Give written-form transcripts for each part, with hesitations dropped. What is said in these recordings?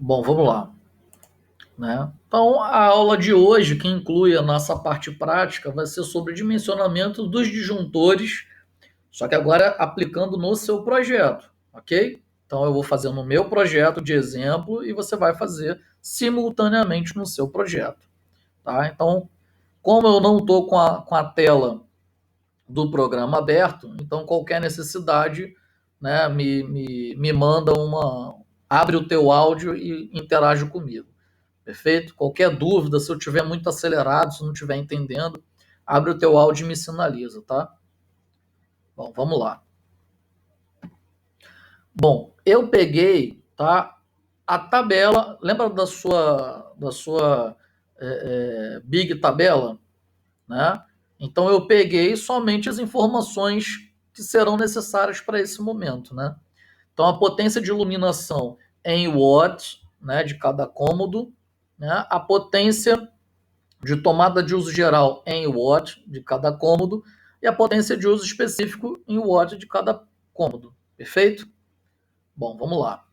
Bom, vamos lá, né? Então, a aula de hoje, que inclui a nossa parte prática, vai ser sobre dimensionamento dos disjuntores, só que agora aplicando no seu projeto, ok? Então, eu vou fazer no meu projeto de exemplo e você vai fazer simultaneamente no seu projeto, tá? Então, como eu não estou com a tela do programa aberto, então qualquer necessidade, né, me manda uma. Abre o teu áudio e interage comigo. Perfeito? Qualquer dúvida, se eu estiver muito acelerado, se não estiver entendendo, abre o teu áudio e me sinaliza, tá? Bom, vamos lá. Bom, eu peguei, tá, a tabela, lembra da sua Big Tabela, né? Então eu peguei somente as informações que serão necessárias para esse momento, né? Então a potência de iluminação em watts, né, de cada cômodo, né? A potência de tomada de uso geral em watt de cada cômodo e a potência de uso específico em watt de cada cômodo. Perfeito? Bom, vamos lá.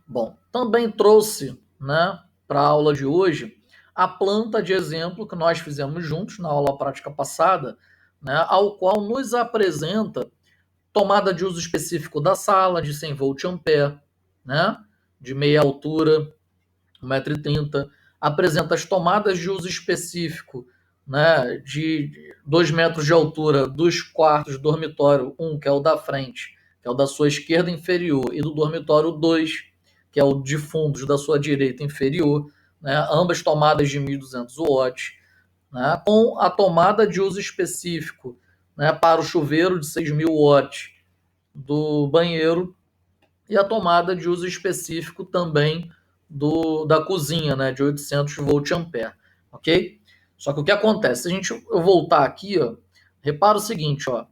Bom, também trouxe, né, para a aula de hoje a planta de exemplo que nós fizemos juntos na aula prática passada, né, ao qual nos apresenta tomada de uso específico da sala de 100 volt ampere, né, de meia altura, 1,30 m, apresenta as tomadas de uso específico, né, de 2 metros de altura dos quartos do dormitório 1, que é o da frente, que é o da sua esquerda inferior, e do dormitório 2, que é o de fundos da sua direita inferior, né, ambas tomadas de 1.200 watts, né, com a tomada de uso específico, né, para o chuveiro de 6.000 watts do banheiro e a tomada de uso específico também da cozinha, né, de 800 volt ampere, ok? Só que o que acontece? Se eu voltar aqui, ó, repara o seguinte, ó,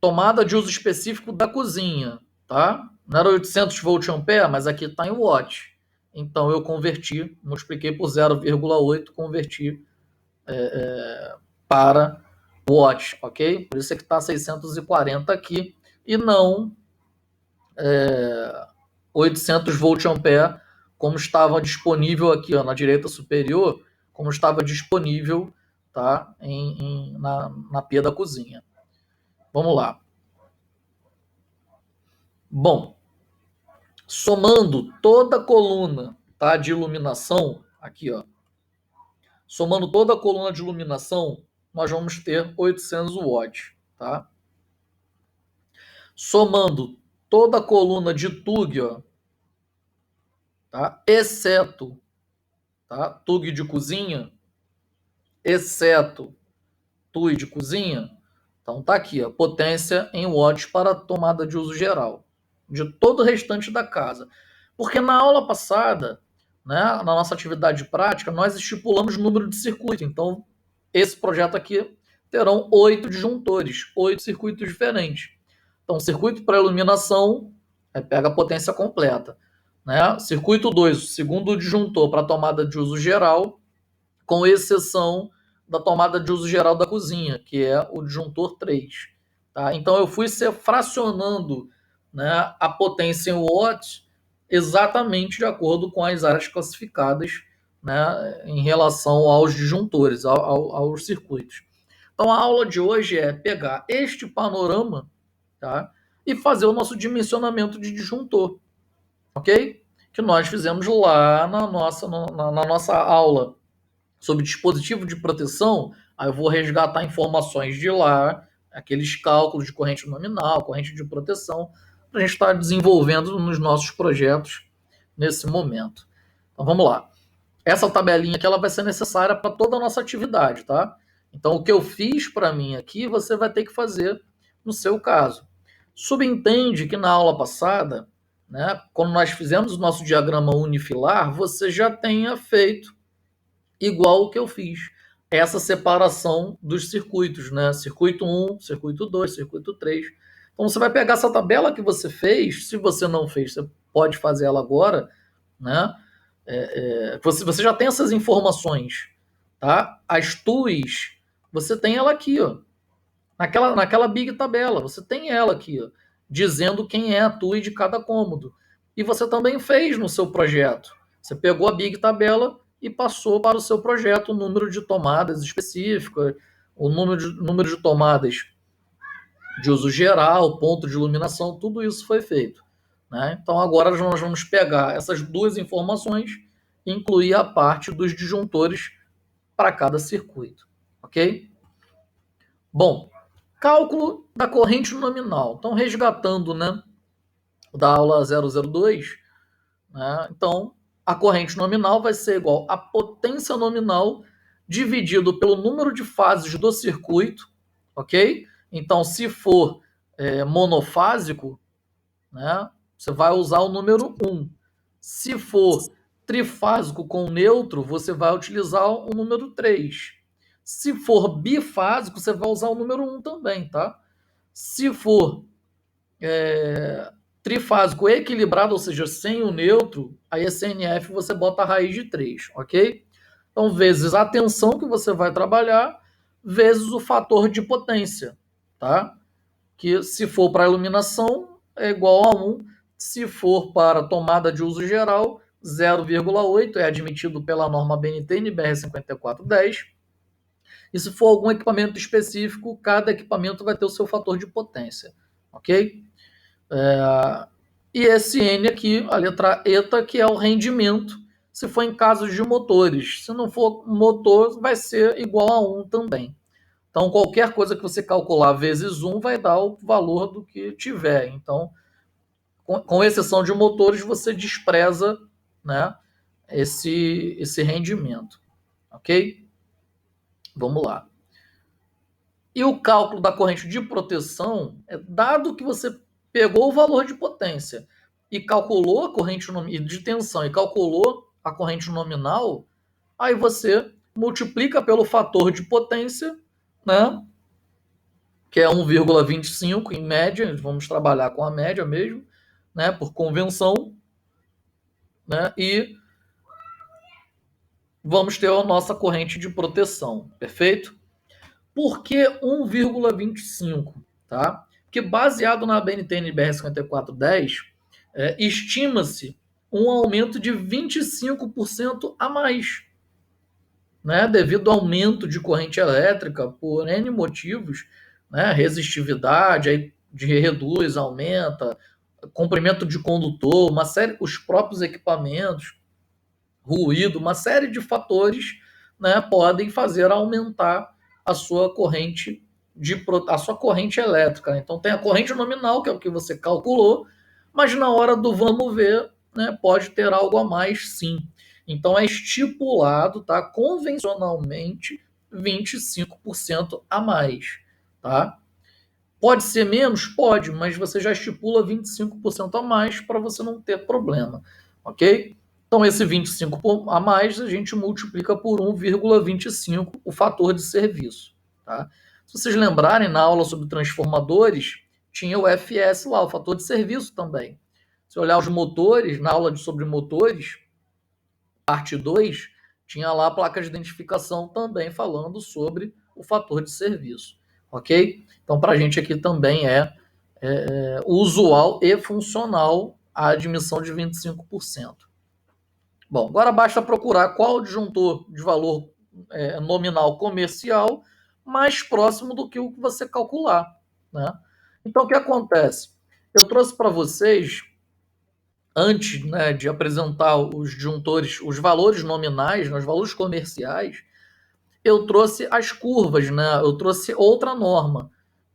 tomada de uso específico da cozinha, tá? Não era 800 volt ampere, mas aqui está em watt. Então eu converti, multipliquei por 0,8, converti para watt, ok? Por isso é que está 640 aqui e não 800 volt ampere, como estava disponível aqui, ó, na direita superior, como estava disponível, tá, na pia da cozinha. Vamos lá. Bom, somando toda a coluna, tá, de iluminação, aqui, ó, somando toda a coluna de iluminação, nós vamos ter 800 watts, tá? Somando toda a coluna de TUG, ó, tá, exceto, tá, TUG de cozinha, exceto TUI de cozinha, então tá aqui, a potência em watts para a tomada de uso geral de todo o restante da casa. Porque na aula passada, né, na nossa atividade prática, nós estipulamos o número de circuitos. Então, esse projeto aqui terão 8 disjuntores, 8 circuitos diferentes. Então, circuito para iluminação, pega a potência completa. Né? Circuito 2, o segundo disjuntor para tomada de uso geral, com exceção da tomada de uso geral da cozinha, que é o disjuntor 3. Tá? Então eu fui fracionando, né, a potência em watts exatamente de acordo com as áreas classificadas, né, em relação aos disjuntores, aos circuitos. Então a aula de hoje é pegar este panorama, tá, e fazer o nosso dimensionamento de disjuntor, ok? Que nós fizemos lá na nossa aula sobre dispositivo de proteção, aí eu vou resgatar informações de lá, aqueles cálculos de corrente nominal, corrente de proteção, para a gente estar desenvolvendo nos nossos projetos nesse momento. Então vamos lá. Essa tabelinha aqui ela vai ser necessária para toda a nossa atividade, tá? Então o que eu fiz para mim aqui, você vai ter que fazer no seu caso. Subentende que na aula passada, né, quando nós fizemos o nosso diagrama unifilar, você já tenha feito igual o que eu fiz. Essa separação dos circuitos, né? Circuito 1, circuito 2, circuito 3. Então você vai pegar essa tabela que você fez, se você não fez, você pode fazer ela agora, né? Você já tem essas informações, tá? As TUIs, você tem ela aqui, ó. Naquela big tabela, você tem ela aqui, ó. dizendo quem é a TUI de cada cômodo. E você também fez no seu projeto. Você pegou a Big Tabela e passou para o seu projeto o número de tomadas específicas, o número de tomadas de uso geral, ponto de iluminação, tudo isso foi feito. Né? Então agora nós vamos pegar essas duas informações e incluir a parte dos disjuntores para cada circuito. Ok? Bom, cálculo da corrente nominal. Então, resgatando, né, da aula 002, né, então a corrente nominal vai ser igual a potência nominal dividido pelo número de fases do circuito, ok? Então, se for monofásico, né, você vai usar o número 1. Se for trifásico com neutro, você vai utilizar o número 3. Se for bifásico, você vai usar o número 1 também, tá? Se for trifásico equilibrado, ou seja, sem o neutro, aí é CNF, você bota a raiz de 3, ok? Então, vezes a tensão que você vai trabalhar, vezes o fator de potência, tá? Que se for para iluminação, é igual a 1. Se for para tomada de uso geral, 0,8 é admitido pela norma BNT NBR 5410. E se for algum equipamento específico, cada equipamento vai ter o seu fator de potência, ok? E esse N aqui, a letra ETA, que é o rendimento, se for em casos de motores. Se não for motor, vai ser igual a 1 também. Então, qualquer coisa que você calcular vezes 1 vai dar o valor do que tiver. Então, com exceção de motores, você despreza, né, esse rendimento. Ok? Vamos lá. E o cálculo da corrente de proteção é dado que você pegou o valor de potência e calculou a corrente de tensão e calculou a corrente nominal, aí você multiplica pelo fator de potência, né? Que é 1,25 em média, vamos trabalhar com a média mesmo, né? Por convenção, né? E vamos ter a nossa corrente de proteção, perfeito? Por que 1,25? Tá? Porque baseado na BNT NBR 5410, estima-se um aumento de 25% a mais, né? Devido ao aumento de corrente elétrica por N motivos, né? Resistividade, aí reduz, aumenta, comprimento de condutor, uma série, os próprios equipamentos, ruído, uma série de fatores, né, podem fazer aumentar a sua corrente a sua corrente elétrica. Então tem a corrente nominal, que é o que você calculou, mas na hora do vamos ver, né, pode ter algo a mais, sim. Então é estipulado, tá, convencionalmente 25% a mais, tá? Pode ser menos? Pode, mas você já estipula 25% a mais para você não ter problema, ok? Então, esse 25% a mais a gente multiplica por 1,25 o fator de serviço. Tá? Se vocês lembrarem, na aula sobre transformadores, tinha o FS lá, o fator de serviço também. Se olhar os motores, na aula sobre motores, parte 2, tinha lá a placa de identificação também falando sobre o fator de serviço. Ok? Então, para a gente aqui também é usual e funcional a admissão de 25%. Bom, agora basta procurar qual o disjuntor de valor nominal comercial mais próximo do que o que você calcular. Né? Então, o que acontece? Eu trouxe para vocês, antes, né, de apresentar os disjuntores, os valores nominais, né, os valores comerciais, eu trouxe as curvas, né? Eu trouxe outra norma,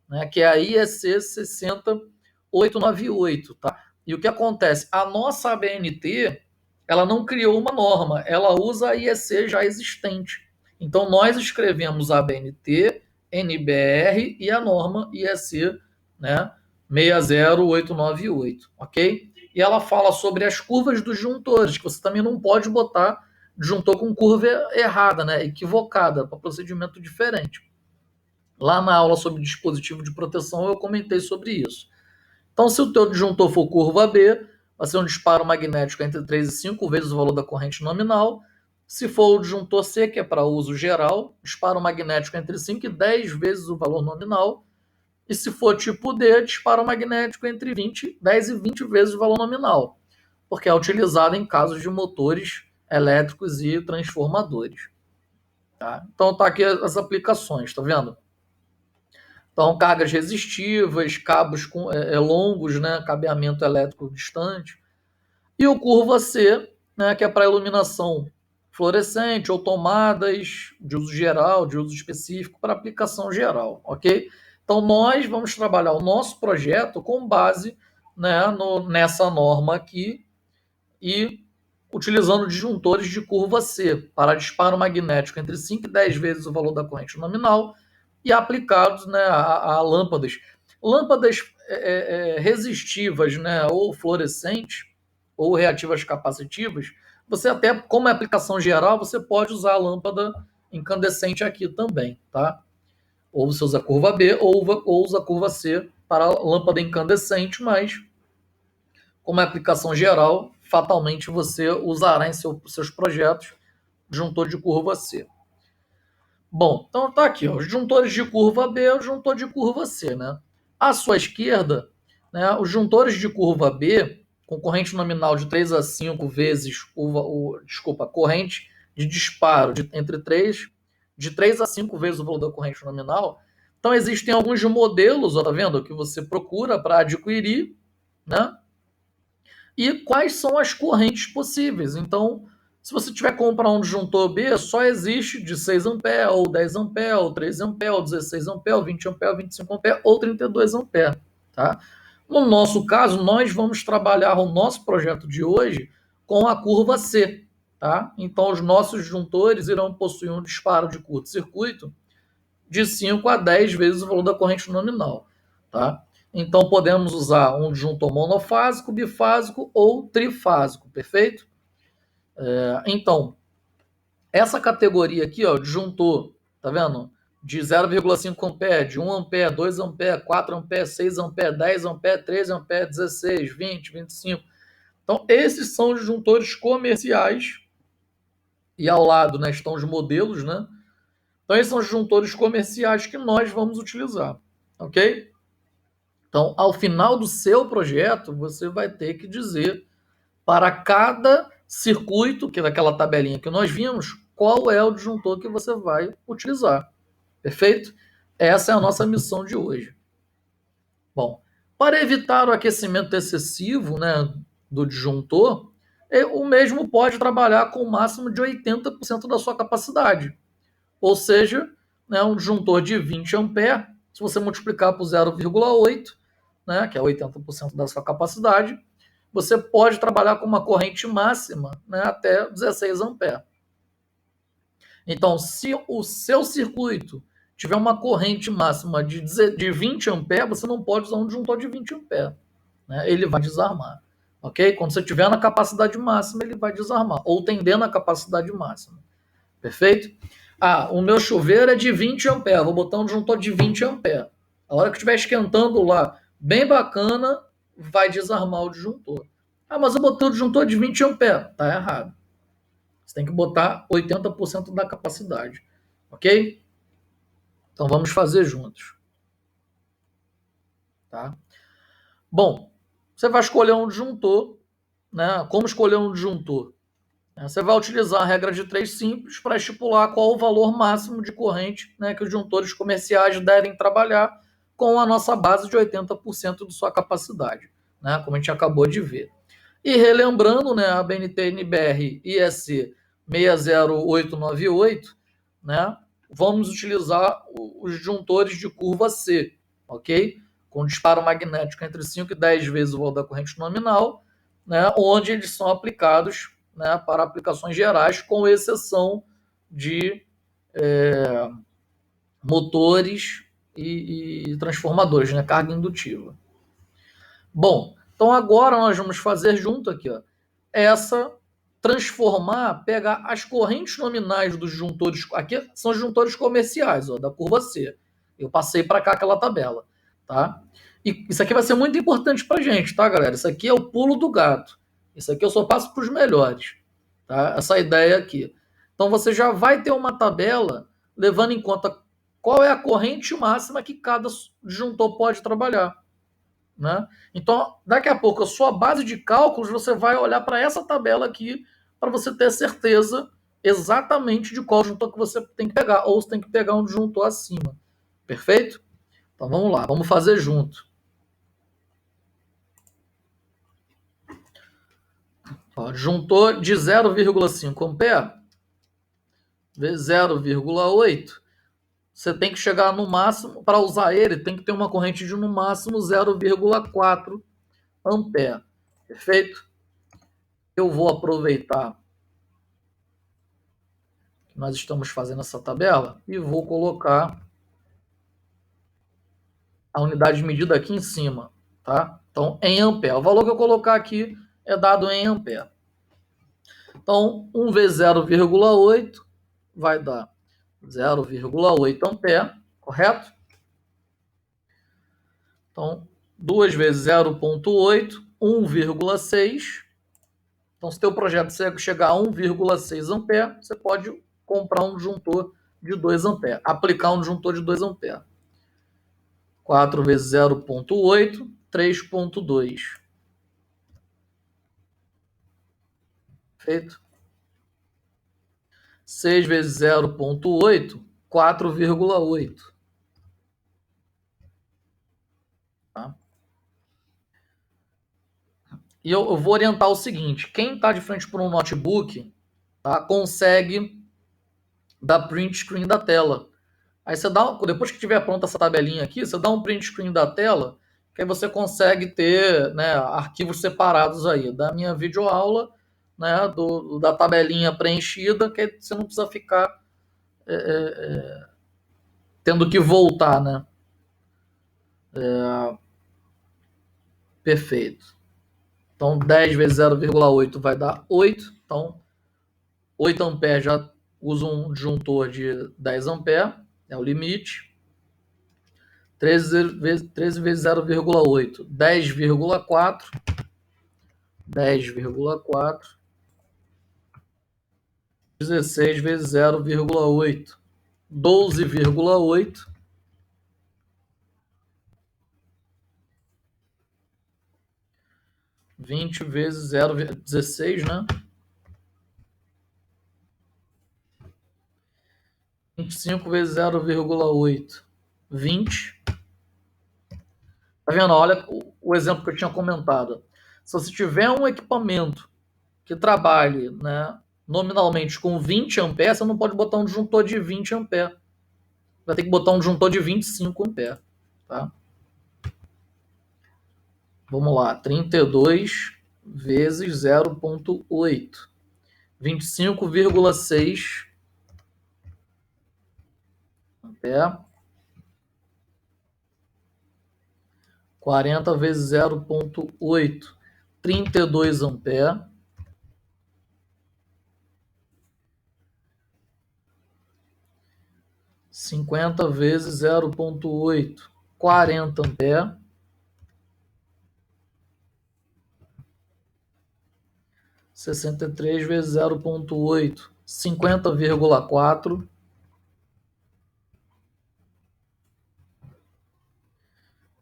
né, que é a IEC 60898, tá? E o que acontece? A nossa ABNT, ela não criou uma norma, ela usa a IEC já existente. Então, nós escrevemos a ABNT, NBR e a norma IEC, né, 60898, ok? E ela fala sobre as curvas dos disjuntores, que você também não pode botar disjuntor com curva errada, né, equivocada, para procedimento diferente. Lá na aula sobre dispositivo de proteção eu comentei sobre isso. Então, se o teu disjuntor for curva B, vai ser um disparo magnético entre 3 e 5 vezes o valor da corrente nominal. Se for o disjuntor C, que é para uso geral, disparo magnético entre 5 e 10 vezes o valor nominal. e se for tipo D, disparo magnético entre 10 e 20 vezes o valor nominal, porque é utilizado em casos de motores elétricos e transformadores. Tá? Então tá aqui as aplicações, tá vendo? Então, cargas resistivas, cabos longos, né, cabeamento elétrico distante. E o curva C, né, que é para iluminação fluorescente ou tomadas de uso geral, de uso específico, para aplicação geral, ok? Então, nós vamos trabalhar o nosso projeto com base, né, nessa norma aqui e utilizando disjuntores de curva C para disparo magnético entre 5 e 10 vezes o valor da corrente nominal e aplicados, né, a lâmpadas. Lâmpadas resistivas, né, ou fluorescentes, ou reativas capacitivas, você até, como é aplicação geral, você pode usar a lâmpada incandescente aqui também, tá? Ou você usa a curva B, ou usa a curva C para a lâmpada incandescente, mas como é aplicação geral, fatalmente você usará em seus projetos disjuntor de curva C. Bom, então tá aqui, ó, os disjuntores de curva B, o disjuntor de curva C, né? À sua esquerda, né, os disjuntores de curva B, com corrente nominal de 3 a 5 vezes corrente de disparo entre 3, de 3 a 5 vezes o valor da corrente nominal. Então existem alguns modelos, ó, tá vendo, que você procura para adquirir, né? E quais são as correntes possíveis. Então, se você tiver que comprar um disjuntor B, só existe de 6 A, ou 10 A, ou 13 A, ou 16 A, ou 20 A, 25 A, ou 32 A. Tá? No nosso caso, nós vamos trabalhar o nosso projeto de hoje com a curva C. Tá? Então, os nossos disjuntores irão possuir um disparo de curto-circuito de 5 a 10 vezes o valor da corrente nominal. Tá? Então, podemos usar um disjuntor monofásico, bifásico ou trifásico, perfeito? Então, essa categoria aqui, ó, disjuntor, tá vendo? De 0,5 ampere, de 1 ampere, 2 ampere, 4 ampere, 6 ampere, 10 ampere, 13 ampere, 16, 20, 25. Então, esses são os disjuntores comerciais. E ao lado, né, estão os modelos, né? Então, esses são os disjuntores comerciais que nós vamos utilizar, ok? Então, ao final do seu projeto, você vai ter que dizer para cada circuito, que é daquela tabelinha que nós vimos, qual é o disjuntor que você vai utilizar. Perfeito? Essa é a nossa missão de hoje. Bom, para evitar o aquecimento excessivo, né, do disjuntor, o mesmo pode trabalhar com o máximo de 80% da sua capacidade. Ou seja, né, um disjuntor de 20 ampere, se você multiplicar por 0,8, né, que é 80% da sua capacidade, você pode trabalhar com uma corrente máxima, né, até 16 ampere. Então, se o seu circuito tiver uma corrente máxima de 20 ampere, você não pode usar um disjuntor de 20 ampere. Né? Ele vai desarmar. Ok? Quando você estiver na capacidade máxima, ele vai desarmar. Ou tendendo à capacidade máxima. Perfeito? Ah, o meu chuveiro é de 20 ampere. Vou botar um disjuntor de 20 ampere. A hora que estiver esquentando lá, bem bacana, vai desarmar o disjuntor. Ah, mas eu botei o disjuntor de 20 ampere. Tá errado. Você tem que botar 80% da capacidade. Ok? Então vamos fazer juntos. Tá? Bom, você vai escolher um disjuntor. Né? Como escolher um disjuntor? Você vai utilizar a regra de 3 simples para estipular qual o valor máximo de corrente, né, que os disjuntores comerciais devem trabalhar com a nossa base de 80% de sua capacidade, né, como a gente acabou de ver. E relembrando, né, a BNT-NBR IEC 60898, né, vamos utilizar os disjuntores de curva C, ok? Com disparo magnético entre 5 e 10 vezes o valor da corrente nominal, né, onde eles são aplicados, né, para aplicações gerais, com exceção de motores e transformadores, né, carga indutiva. Bom, então agora nós vamos fazer junto aqui, ó, pegar as correntes nominais dos disjuntores, aqui são os disjuntores comerciais, ó, da curva C. Eu passei para cá aquela tabela, tá? E isso aqui vai ser muito importante para a gente, tá, galera? Isso aqui é o pulo do gato. Isso aqui eu só passo para os melhores, tá? Essa ideia aqui. Então você já vai ter uma tabela levando em conta qual é a corrente máxima que cada disjuntor pode trabalhar, né? Então, daqui a pouco, a sua base de cálculos, você vai olhar para essa tabela aqui para você ter certeza exatamente de qual disjuntor que você tem que pegar, ou você tem que pegar um disjuntor acima. Perfeito? Então vamos lá, vamos fazer junto. Ó, disjuntor de 0,5 ampere vezes 0,8. Você tem que chegar no máximo, para usar ele, tem que ter uma corrente de no máximo 0,4 ampere. Perfeito? Eu vou aproveitar que nós estamos fazendo essa tabela e vou colocar a unidade de medida aqui em cima, tá? Então, em ampere. O valor que eu colocar aqui é dado em ampere. Então, 1 vezes 0,8 vai dar 0,8 ampere, correto? Então, 2 vezes 0,8, 1,6. Então, se o teu projeto chegar a 1,6 ampere, você pode comprar um disjuntor de 2 ampere, aplicar um disjuntor de 2 ampere. 4 vezes 0,8, 3,2. Feito? 6 vezes 0,8, 4,8. Tá? E eu vou orientar o seguinte: quem está de frente para um notebook, tá, consegue dar print screen da tela. Aí você dá, depois que tiver pronta essa tabelinha aqui, você dá um print screen da tela, que aí você consegue ter, né, arquivos separados aí da minha videoaula, né, da tabelinha preenchida, que aí você não precisa ficar tendo que voltar, né? Perfeito. Então 10 vezes 0,8 vai dar 8. Então 8 amperes já usa um disjuntor de 10 amperes, é o limite. 13 vezes 0,8, 10,4. 10,4. 16 vezes 0,8, 12,8. 20 vezes 0,16, né? 25 vezes 0,8, 20. Tá vendo? Olha o exemplo que eu tinha comentado. Se você tiver um equipamento que trabalhe, né, nominalmente com 20 amperes, você não pode botar um disjuntor de 20 amperes. Vai ter que botar um disjuntor de 25 amperes. Tá? Vamos lá. 32 vezes 0,8. 25,6 ampere. 40 vezes 0,8. 32 ampere. 50 vezes 0,8. 40 ampere. 63 vezes 0,8. 50,4.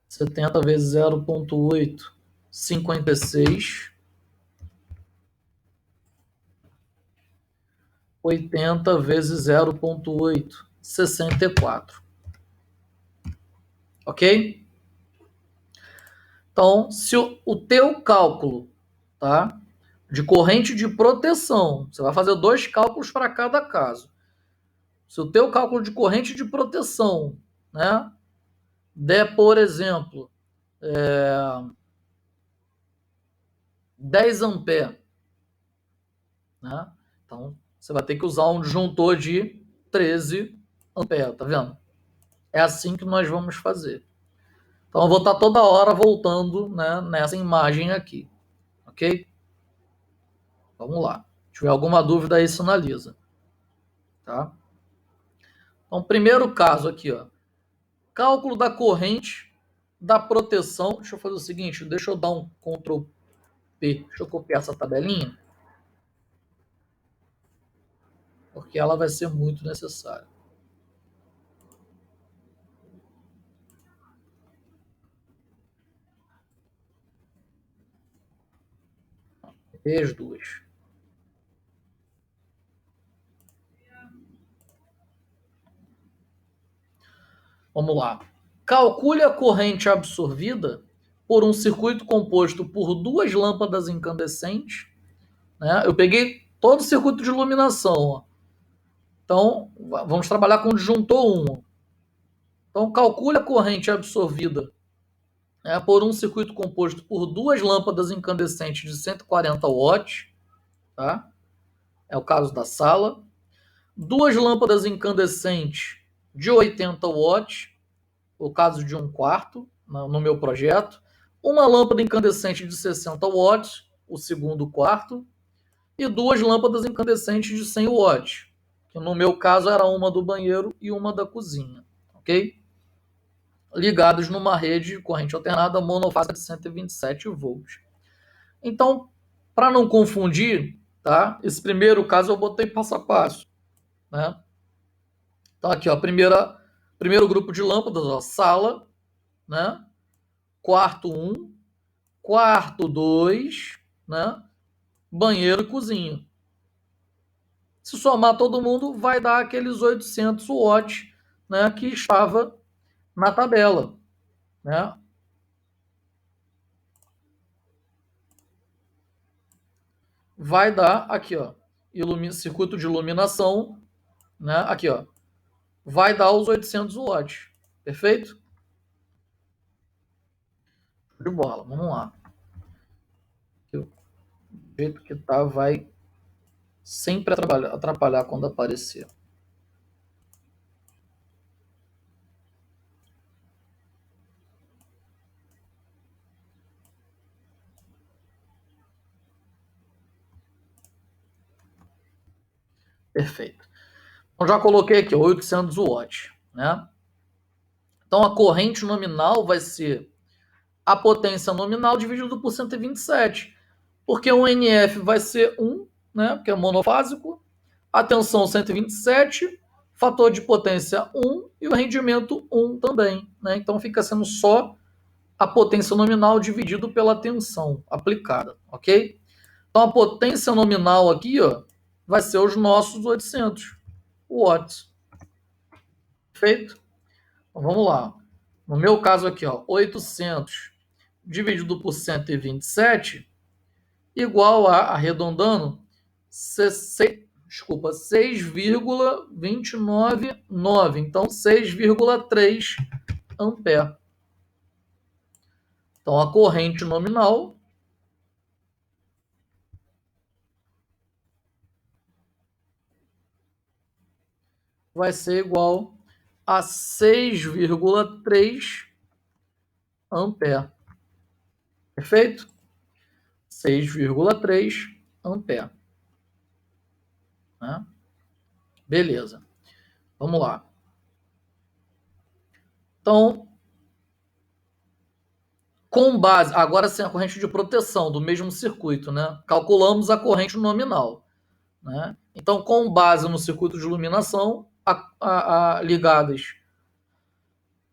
70 vezes 0,8. 56. 80 vezes 0,8. 64. Ok? Então, se o teu cálculo, tá, de corrente de proteção, você vai fazer 2 cálculos para cada caso. Se o teu cálculo de corrente de proteção, né, der, por exemplo, 10 amperes, né, então você vai ter que usar um disjuntor de 13 amperes, tá vendo? É assim que nós vamos fazer. Então eu vou estar toda hora voltando, né, nessa imagem aqui, ok? Vamos lá. Se tiver alguma dúvida aí, sinaliza. Tá? Então, primeiro caso aqui, ó. Cálculo da corrente da proteção. Deixa eu fazer o seguinte, deixa eu dar um Ctrl P. Deixa eu copiar essa tabelinha, porque ela vai ser muito necessária. E as duas. Vamos lá. Calcule a corrente absorvida por um circuito composto por duas lâmpadas incandescentes. Né? Eu peguei todo o circuito de iluminação. Ó. Então, vamos trabalhar com o disjuntor 1. Então, calcule a corrente absorvida por um circuito composto por duas lâmpadas incandescentes de 140 watts. Tá? É o caso da sala. Duas lâmpadas incandescentes de 80 watts, o caso de um quarto, no meu projeto. Uma lâmpada incandescente de 60 watts, o segundo quarto. E duas lâmpadas incandescentes de 100 watts, que no meu caso era uma do banheiro e uma da cozinha. Ok? Ligados numa rede de corrente alternada monofásica de 127 volts. Então, para não confundir, tá? Esse primeiro caso eu botei passo a passo, né? Então aqui, ó, primeiro grupo de lâmpadas, ó, sala, né? Quarto 1, quarto 2, né? Banheiro e cozinha. Se somar todo mundo, vai dar aqueles 800 watts, né, que estava na tabela, né? Vai dar aqui, ó, circuito de iluminação, né? Aqui, ó, vai dar os 800 watts, perfeito? De bola, vamos lá. O jeito que tá vai sempre atrapalhar quando aparecer. Perfeito. Então já coloquei aqui 800 watts, né? Então a corrente nominal vai ser a potência nominal dividido por 127, porque o NF vai ser 1, né, porque é monofásico, a tensão 127, fator de potência 1 e o rendimento 1 também. Né? Então fica sendo só a potência nominal dividido pela tensão aplicada, ok? Então a potência nominal aqui, ó, vai ser os nossos 800 watts. Feito? Então, vamos lá. No meu caso aqui, ó, 800 dividido por 127 igual a, arredondando, 6,299. Então, 6,3 ampere. Então, a corrente nominal vai ser igual a 6,3 ampere. Perfeito? 6,3 ampere. Né? Beleza. Vamos lá. Então, com base, agora sim a corrente de proteção do mesmo circuito, né? Calculamos a corrente nominal. Né? Então, com base no circuito de iluminação, ligadas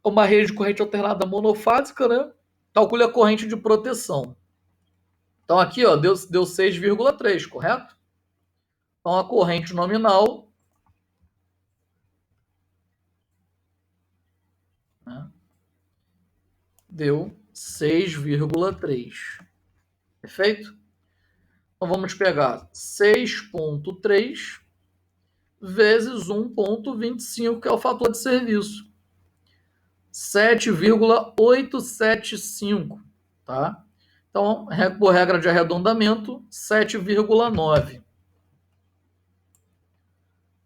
a uma rede de corrente alternada monofásica, né? Calcule a corrente de proteção. Então, aqui ó, deu 6,3, correto? Então, a corrente nominal, né, deu 6,3. Perfeito? Então, vamos pegar 6,3 vezes 1,25, que é o fator de serviço. 7,875, tá? Então, por regra de arredondamento, 7,9.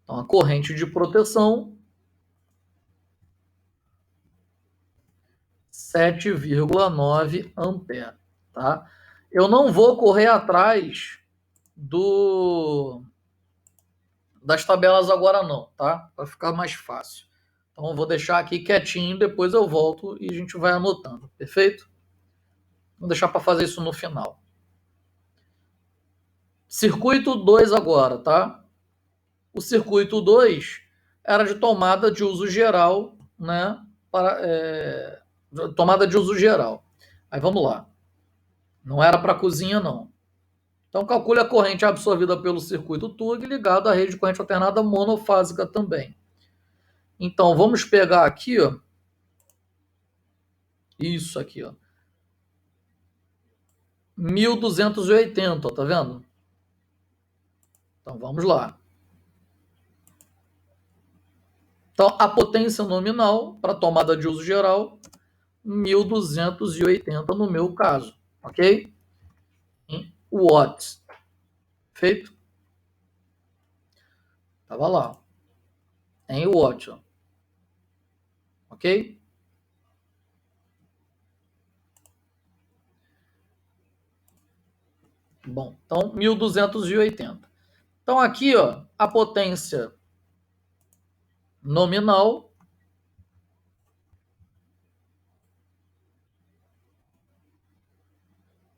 Então, a corrente de proteção, 7,9 ampere, tá? Eu não vou correr atrás das tabelas agora não, tá? Para ficar mais fácil. Então, eu vou deixar aqui quietinho, depois eu volto e a gente vai anotando, perfeito? Vou deixar para fazer isso no final. Circuito 2 agora, tá? O circuito 2 era de tomada de uso geral, né? Tomada de uso geral. Aí vamos lá. Não era para cozinha, não. Então, calcule a corrente absorvida pelo circuito TUG ligado à rede de corrente alternada monofásica também. Então, vamos pegar aqui, ó, isso aqui, ó, 1280, ó, tá vendo? Então, vamos lá. Então, a potência nominal para tomada de uso geral, 1280 no meu caso, ok? Em watts. Feito? Tava lá, ó, em watt, ó. Ok? Bom, então 1280. Então aqui, ó, a potência nominal,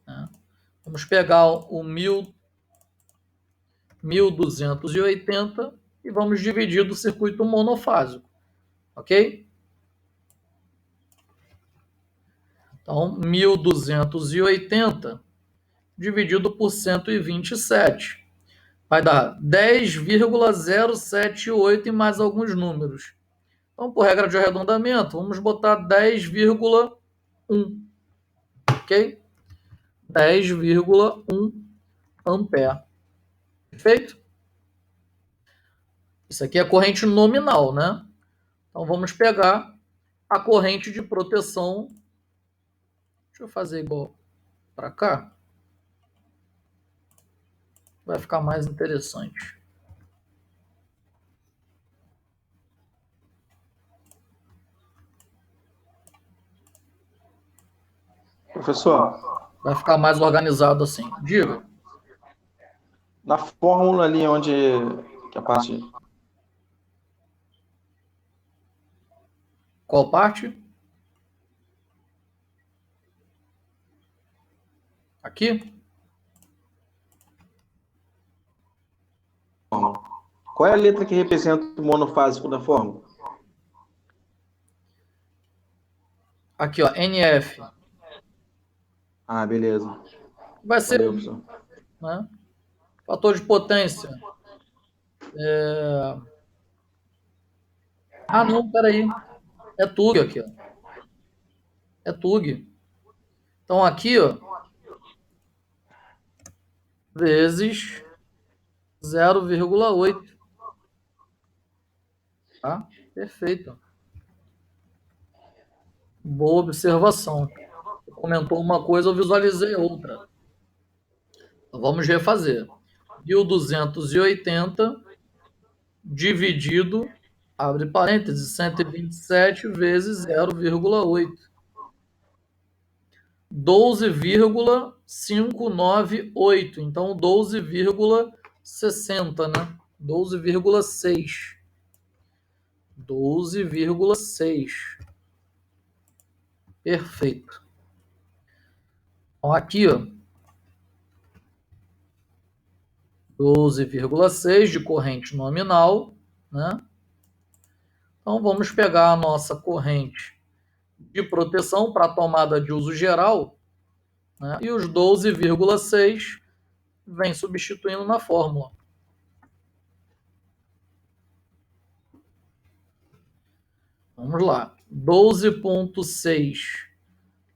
né? Vamos pegar o 1280 e vamos dividir do circuito monofásico, ok? Então 1280 dividido por 127 vai dar 10,078 e mais alguns números. Então, por regra de arredondamento, vamos botar 10,1, ok? 10,1 ampere. Perfeito? Isso aqui é a corrente nominal, né? Então, vamos pegar a corrente de proteção. Deixa eu fazer igual para cá. Vai ficar mais interessante. Professor, Vai ficar mais organizado assim. Diga. na fórmula ali onde que a parte Qual parte? Aqui? qual é a letra que representa o monofásico da fórmula? Aqui, ó, NF. Ah, beleza. Vai ser Valeu, 1, professor. né? Fator de potência. Ah, não, peraí. É TUG aqui, ó. É TUG. Então, aqui, ó, vezes 0,8. Tá? Perfeito. Boa observação. Você comentou uma coisa, eu visualizei outra. Então, vamos refazer. 1280 dividido, abre parênteses, 127 vezes 0,8. 12,598. Então, 12,60, né? 12,6. 12,6. Perfeito. Então, aqui, ó, 12,6 de corrente nominal, né? Então, vamos pegar a nossa corrente de proteção para tomada de uso geral, né? E os 12,6 vem substituindo na fórmula. Vamos lá. 12,6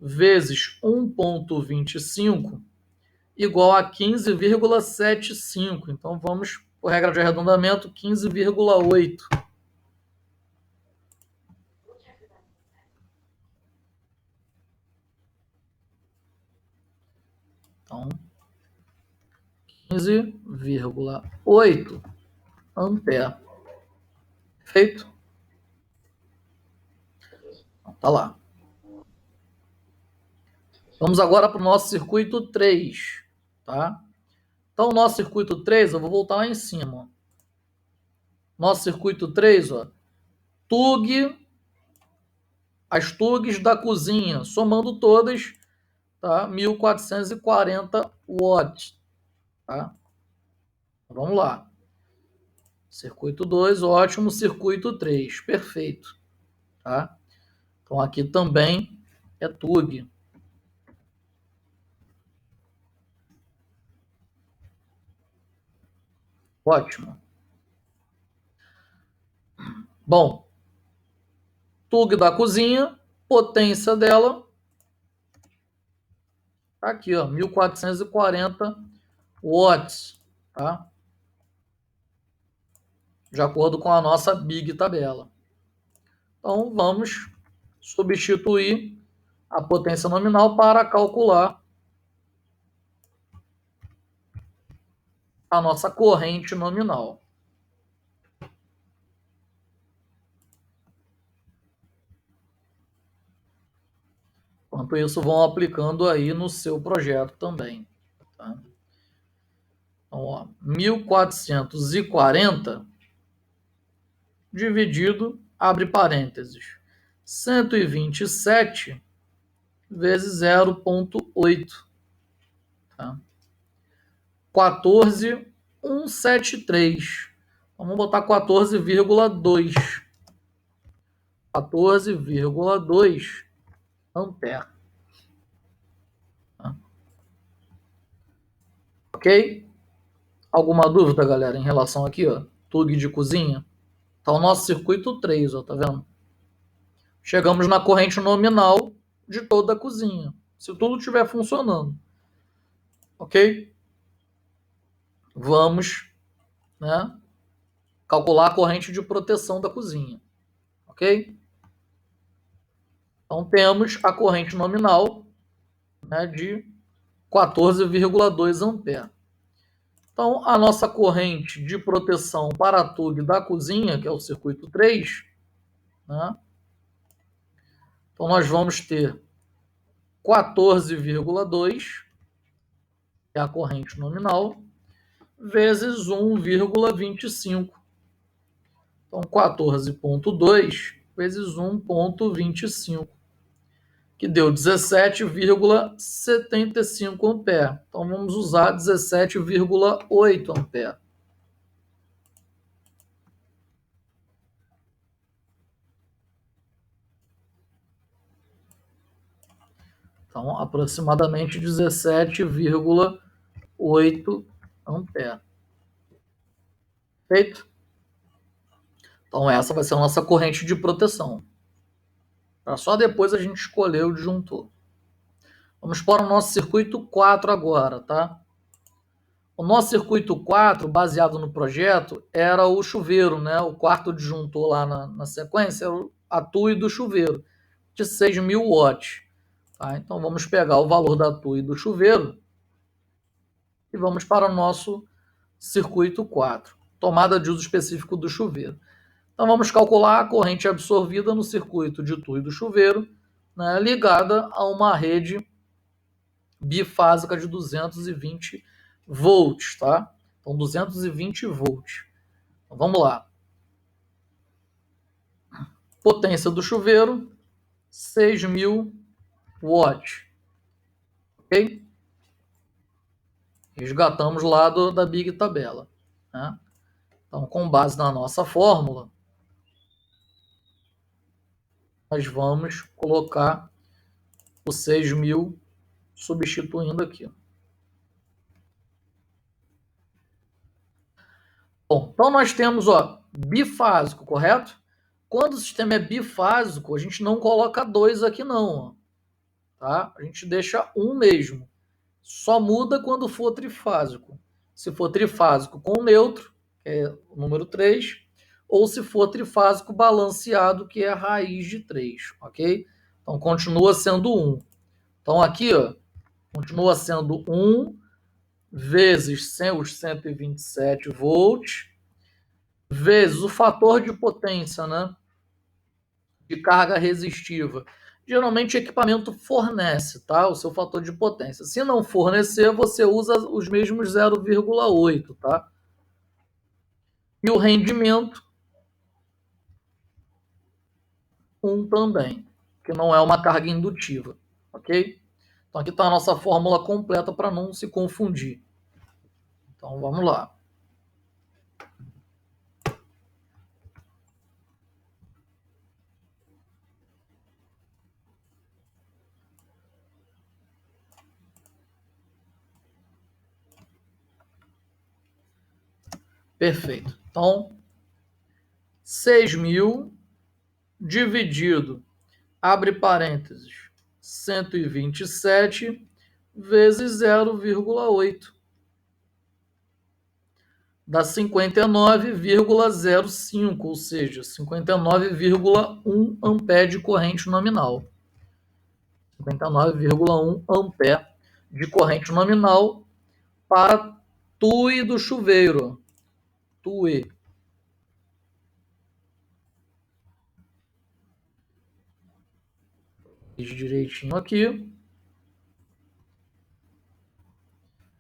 vezes 1,25 igual a 15,75. Então, vamos, por regra de arredondamento, 15,8. Então, 15,8 ampere. Feito? Então, tá lá. Vamos agora para o nosso circuito 3, tá? Então, o nosso circuito 3, eu vou voltar lá em cima. Nosso circuito 3, ó, TUG, as TUGs da cozinha, somando todas, tá? 1440 watts, tá? Vamos lá. Circuito 2, ótimo. Circuito 3, perfeito, tá? Então, aqui também é TUG. Ótimo. Bom, TUG da cozinha, potência dela, tá aqui, ó, 1440 watts, tá? De acordo com a nossa Big tabela. Então, vamos substituir a potência nominal para calcular a nossa corrente nominal. Enquanto isso, vão aplicando aí no seu projeto também. Tá? Então, ó, 1440 dividido, abre parênteses, 127 vezes 0,8. Tá? 14,173. Então, vamos botar 14,2. 14,2 ampere. Tá? Ok? Alguma dúvida, galera, em relação aqui, ó? TUG de cozinha? Tá o nosso circuito 3, ó, tá vendo? Chegamos na corrente nominal de toda a cozinha. Se tudo estiver funcionando. Ok? Vamos, né, calcular a corrente de proteção da cozinha. Ok? Então temos a corrente nominal, né, de 14,2 ampere. Então a nossa corrente de proteção para a TUG da cozinha, que é o circuito 3, né, então nós vamos ter 14,2, que é a corrente nominal, vezes 1,25. Então 14,2 vezes 1,25. Que deu 17,75 ampere. Então vamos usar 17,8 ampere. Então aproximadamente 17,8 ampere. Feito? Então essa vai ser a nossa corrente de proteção. Para só depois a gente escolher o disjuntor. Vamos para o nosso circuito 4 agora, tá? O nosso circuito 4, baseado no projeto, era o chuveiro, né? O quarto disjuntor lá na sequência era a TUI do chuveiro, de 6.000 watts. Tá? Então vamos pegar o valor da TUI do chuveiro e vamos para o nosso circuito 4, tomada de uso específico do chuveiro. Então vamos calcular a corrente absorvida no circuito de TUI do chuveiro, né, ligada a uma rede bifásica de 220 volts, tá? Então 220 volts. Então, vamos lá. Potência do chuveiro, 6.000 watts. Ok? Resgatamos lá da Big Tabela. Né? Então, com base na nossa fórmula, nós vamos colocar o 6.000 substituindo aqui. Bom, então nós temos, ó, bifásico, correto? Quando o sistema é bifásico, a gente não coloca 2 aqui não, ó, tá? A gente deixa 1 mesmo. Só muda quando for trifásico. Se for trifásico com neutro, que é o número 3, ou se for trifásico balanceado, que é a raiz de 3, ok? Então continua sendo 1. Então aqui, ó, continua sendo 1 vezes os 127 volts, vezes o fator de potência, né, de carga resistiva. Geralmente o equipamento fornece, tá? O seu fator de potência. Se não fornecer, você usa os mesmos 0,8, tá? E o rendimento, 1 também, que não é uma carga indutiva, ok? Então aqui está a nossa fórmula completa para não se confundir. Então vamos lá. Perfeito. Então, 6.000 dividido, abre parênteses, 127 vezes 0,8. Dá 59,05, ou seja, 59,1 ampere de corrente nominal. 59,1 ampere de corrente nominal para TUI do chuveiro. TUI. Fiz direitinho aqui.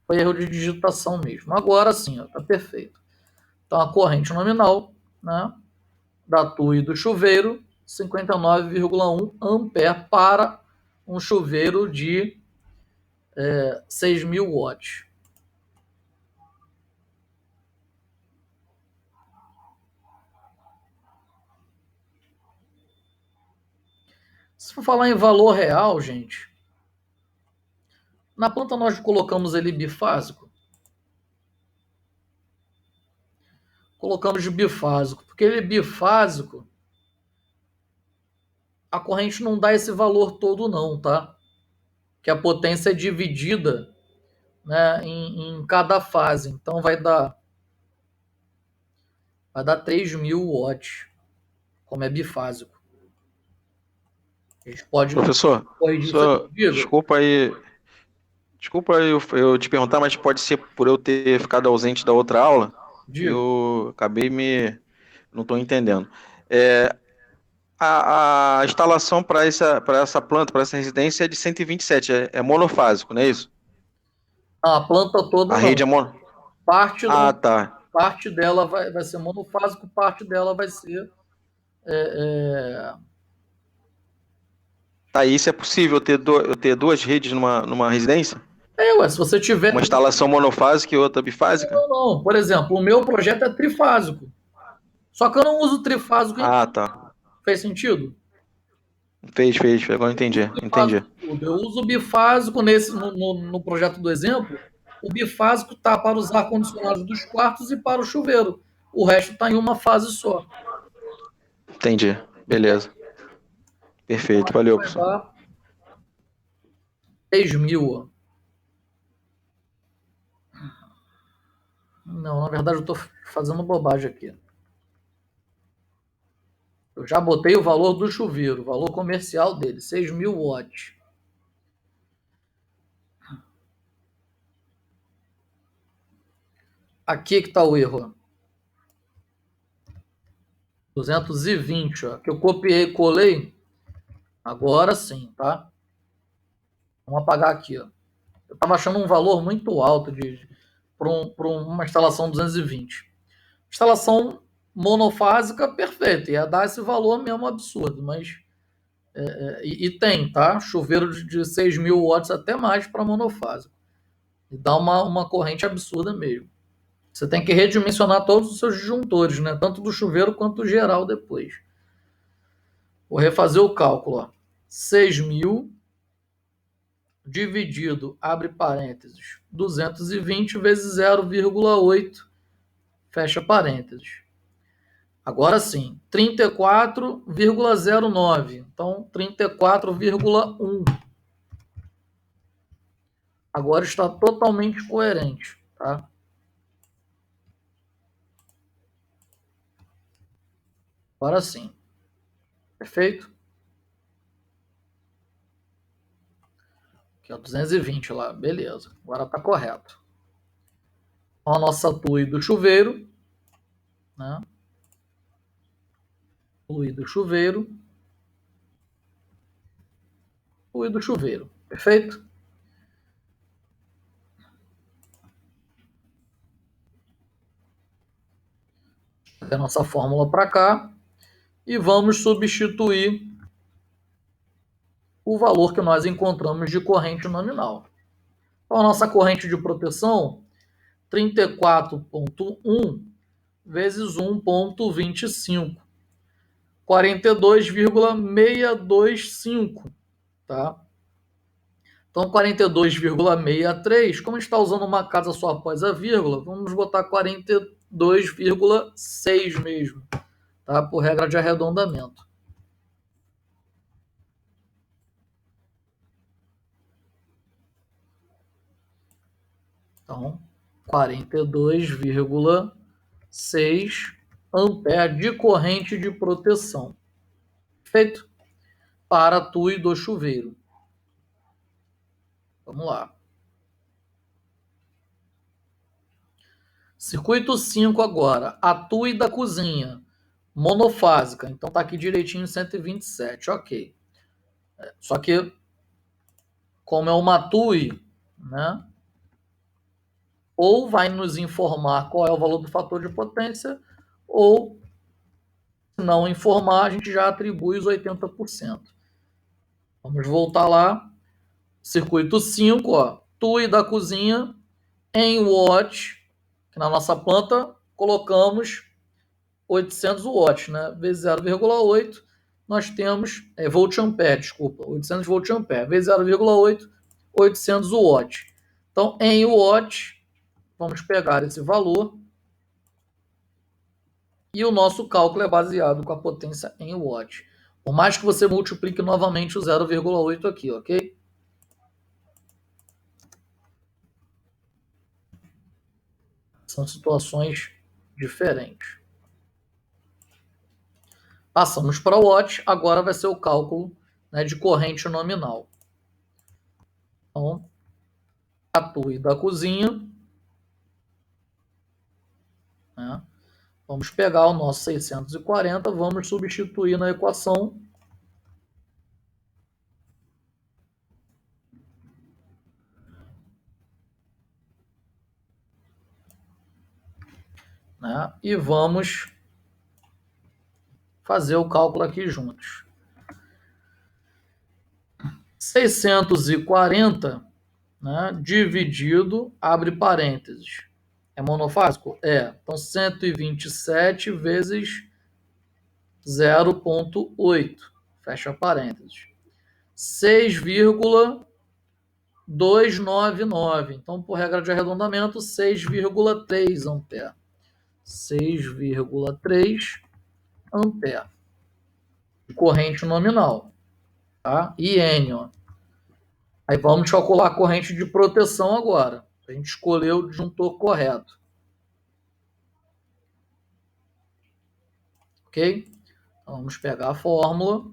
Foi erro de digitação mesmo. Agora sim, está perfeito. Então, a corrente nominal, né, da TUI do chuveiro, 59,1 ampere para um chuveiro de 6.000 watts. Se for falar em valor real, gente, na planta nós colocamos ele bifásico. Colocamos de bifásico, porque ele bifásico, a corrente não dá esse valor todo não, tá? Que a potência é dividida, né, em cada fase. Então vai dar 3.000 watts, como é bifásico. A gente pode Professor, corrigir isso aqui. desculpa aí eu te perguntar, mas pode ser por eu ter ficado ausente da outra aula? Diga. Eu acabei não estou entendendo. A instalação para essa planta, para essa residência é de 127, é monofásico, não é isso? A planta toda A não. rede é mono... Parte, tá. parte dela vai ser monofásico, parte dela vai ser... Tá, isso é possível eu ter duas redes numa residência? Ué, se você tiver... Uma instalação monofásica e outra bifásica? Não. Por exemplo, o meu projeto é trifásico. Só que eu não uso trifásico. Tá. Fez sentido? Fez. Agora entendi. Eu uso o bifásico no projeto do exemplo. O bifásico está para os ar-condicionados dos quartos e para o chuveiro. O resto está em uma fase só. Entendi. Beleza. Perfeito. Valeu, Vai professor. dar 6.000. Não, na verdade eu estou fazendo bobagem aqui. Eu já botei o valor do chuveiro, o valor comercial dele, 6.000 watts. Aqui que está o erro. 220, ó, que eu copiei e colei. Agora sim, tá? Vamos apagar aqui, ó. Eu estava achando um valor muito alto para uma instalação 220. Instalação monofásica, perfeita. Ia dar esse valor mesmo absurdo, mas... E tem, tá? Chuveiro de 6.000 watts até mais para monofásico. E dá uma corrente absurda mesmo. Você tem que redimensionar todos os seus disjuntores, né? Tanto do chuveiro quanto do geral depois. Vou refazer o cálculo. Ó. 6.000 dividido, abre parênteses, 220 vezes 0,8, fecha parênteses. Agora sim, 34,09. Então, 34,1. Agora está totalmente coerente, tá? Agora sim. Perfeito? Aqui, ó, 220 lá. Beleza. Agora está correto. Então, a nossa TUI do chuveiro, né? TUI do chuveiro. TUI do chuveiro. Perfeito? A nossa fórmula para cá e vamos substituir o valor que nós encontramos de corrente nominal. Então, a nossa corrente de proteção, 34,1 vezes 1,25. 42,625, tá? Então, 42,63, como está usando uma casa só após a vírgula, vamos botar 2,6 mesmo, tá? Por regra de arredondamento. Então, 42,6 ampere de corrente de proteção. Feito? Para a TUI do chuveiro. Vamos lá. Circuito 5 agora. A TUI da cozinha. Monofásica. Então tá aqui direitinho 127. Ok. Só que, como é uma TUI, né? Ou vai nos informar qual é o valor do fator de potência, ou, se não informar, a gente já atribui os 80%. Vamos voltar lá. Circuito 5, ó. TUI da cozinha em watt, que na nossa planta colocamos 800 watts, né? Vezes 0,8, nós temos volt ampere, desculpa, 800 volt ampere, vezes 0,8, 800 watts. Então, em watt, vamos pegar esse valor e o nosso cálculo é baseado com a potência em watt. Por mais que você multiplique novamente o 0,8 aqui, ok? São situações diferentes. Passamos para o watt, agora vai ser o cálculo, né, de corrente nominal. Então, a TUI da cozinha, né, vamos pegar o nosso 640, vamos substituir na equação. Né, e vamos fazer o cálculo aqui juntos. 640, né, dividido, abre parênteses. É monofásico? É. Então, 127 vezes 0,8. Fecha parênteses. 6,299. Então, por regra de arredondamento, 6,3 ampere. 6,3 ampere. Corrente nominal. Tá? IN, ó. Aí vamos calcular a corrente de proteção agora. A gente escolheu o disjuntor correto. Ok? Então, vamos pegar a fórmula.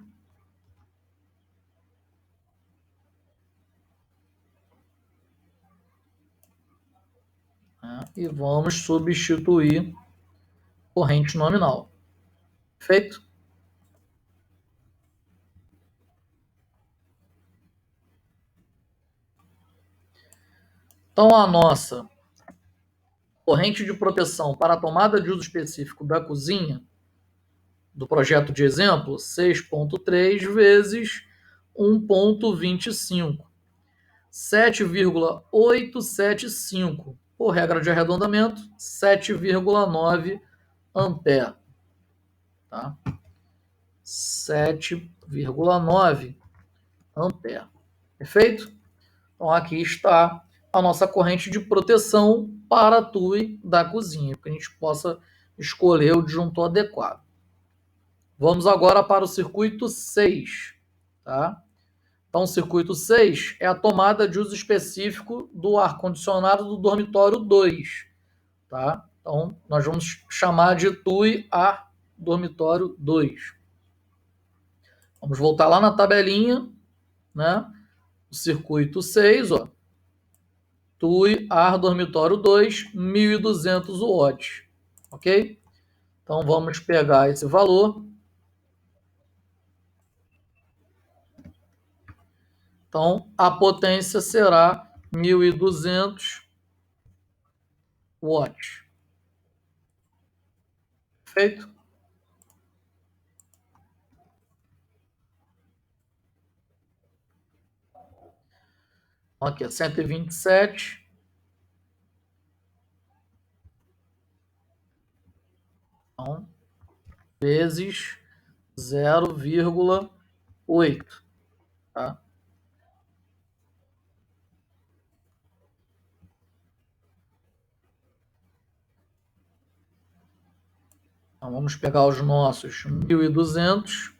Né? E vamos substituir corrente nominal. Feito? Então, a nossa corrente de proteção para a tomada de uso específico da cozinha, do projeto de exemplo, 6,3 vezes 1,25. 7,875. Por regra de arredondamento, 7,9 ampere. Tá? 7,9 ampere. Perfeito? Então, aqui está a nossa corrente de proteção para a TUI da cozinha, para que a gente possa escolher o disjuntor adequado. Vamos agora para o circuito 6. Tá? Então, o circuito 6 é a tomada de uso específico do ar-condicionado do dormitório 2. Tá? Então, nós vamos chamar de TUI ar dormitório 2. Vamos voltar lá na tabelinha, né? O circuito 6, ó. TUI ar dormitório 2, 1.200 watts. Ok? Então, vamos pegar esse valor. Então, a potência será 1.200 watts. Perfeito? Aqui é 127. Então, vezes 0,8. Tá? Então, vamos pegar os nossos 1.200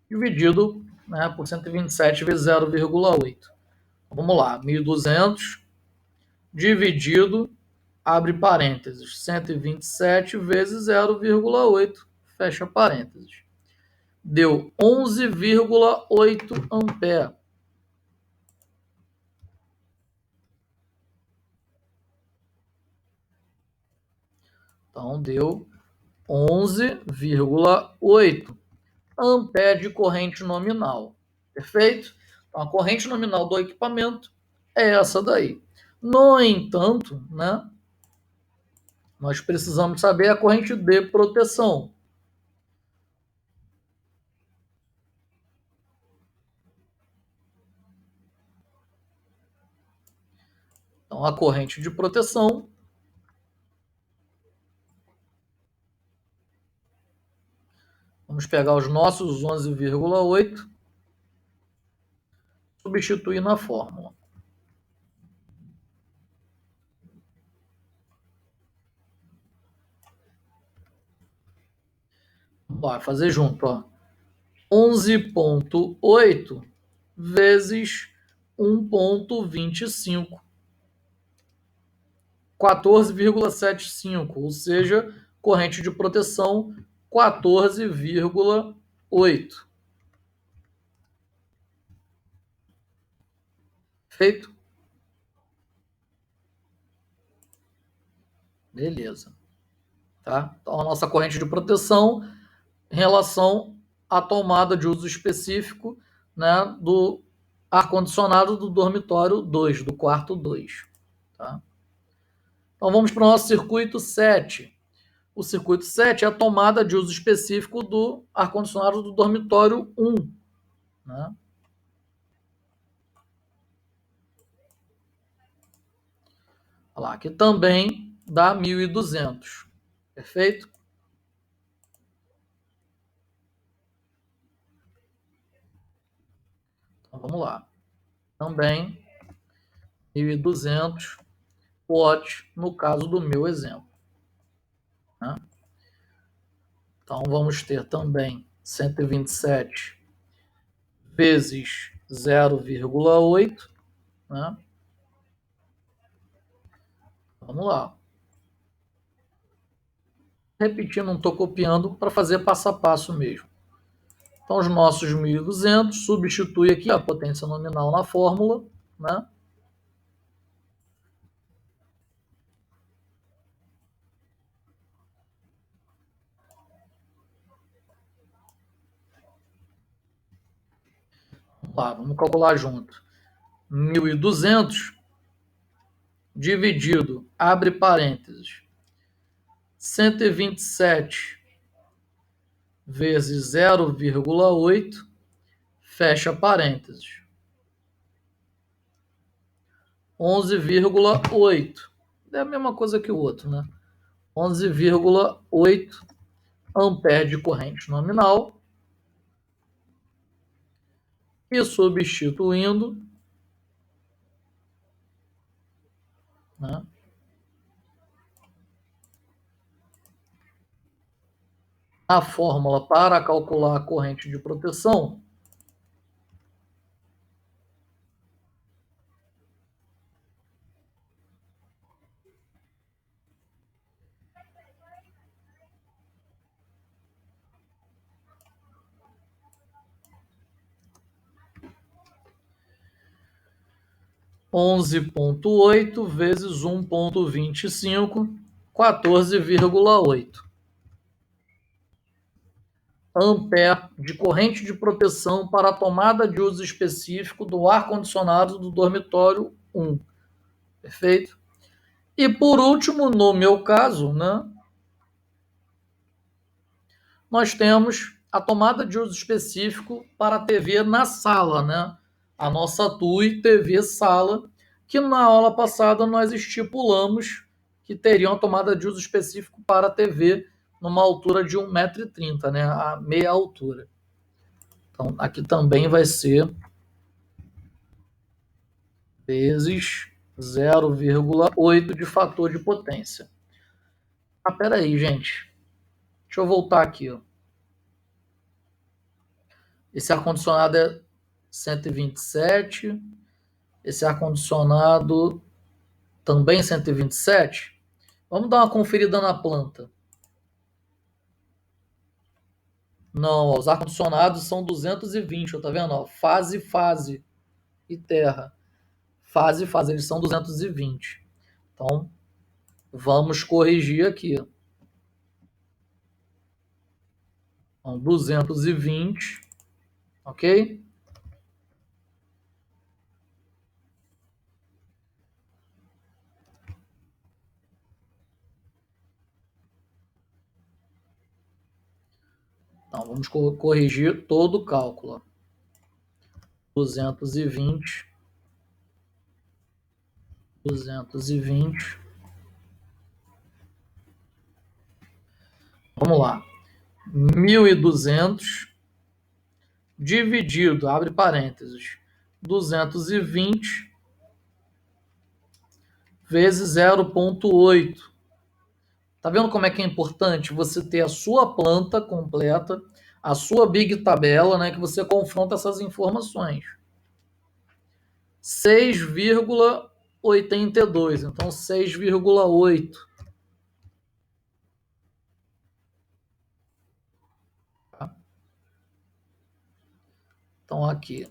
dividido, né, por 127 vezes 0,8. Vamos lá, 1.200 dividido, abre parênteses, 127 vezes 0,8, fecha parênteses. Deu 11,8 ampere. Então, deu 11,8 ampere de corrente nominal. Perfeito? Então, a corrente nominal do equipamento é essa daí. No entanto, né, nós precisamos saber a corrente de proteção. Então, a corrente de proteção vamos pegar os nossos 11,8, substituir na fórmula. Vai fazer junto, ó. 11,8 vezes 1,25. 14,75, ou seja, corrente de proteção 14,8. Feito? Beleza. Tá? Então, a nossa corrente de proteção em relação à tomada de uso específico, né, do ar-condicionado do dormitório 2, do quarto 2. Tá? Então, vamos para o nosso circuito 7. O circuito 7 é a tomada de uso específico do ar-condicionado do dormitório 1. Né? Olha lá, que também dá 1.200. Perfeito? Então, vamos lá. Também 1.200 watts no caso do meu exemplo. Né? Então, vamos ter também 127 vezes 0,8. Né? Vamos lá. Repetindo, não estou copiando para fazer passo a passo mesmo. Então, os nossos 1.200, substitui aqui a potência nominal na fórmula, né? Vamos lá, vamos calcular junto. 1.200 dividido, abre parênteses, 127 vezes 0,8, fecha parênteses. 11,8. É a mesma coisa que o outro, né? 11,8 ampere de corrente nominal. E substituindo, né, a fórmula para calcular a corrente de proteção, onze ponto oito vezes 1,25, 14,8 ampere de corrente de proteção para a tomada de uso específico do ar-condicionado do dormitório 1. Perfeito? E por último, no meu caso, né, nós temos a tomada de uso específico para a TV na sala, né? A nossa TUI TV sala, que na aula passada nós estipulamos que teria uma tomada de uso específico para a TV numa altura de 1,30 m, né? A meia altura. Então, aqui também vai ser vezes 0,8 de fator de potência. Ah, peraí, gente. Deixa eu voltar aqui. Ó. Esse ar-condicionado é 127. Esse ar-condicionado também 127. Vamos dar uma conferida na planta. Não, ó, os ar-condicionados são 220, ó, tá vendo? Ó, fase, fase e terra. Fase, fase, eles são 220. Então, vamos corrigir aqui. Então, 220, ok? Então, vamos corrigir todo o cálculo. 220, 220. Vamos lá. 1.200 dividido, abre parênteses, 220 vezes 0,8. Tá vendo como é que é importante você ter a sua planta completa, a sua big tabela, né, que você confronta essas informações. 6,82, então 6,8. Tá? Então aqui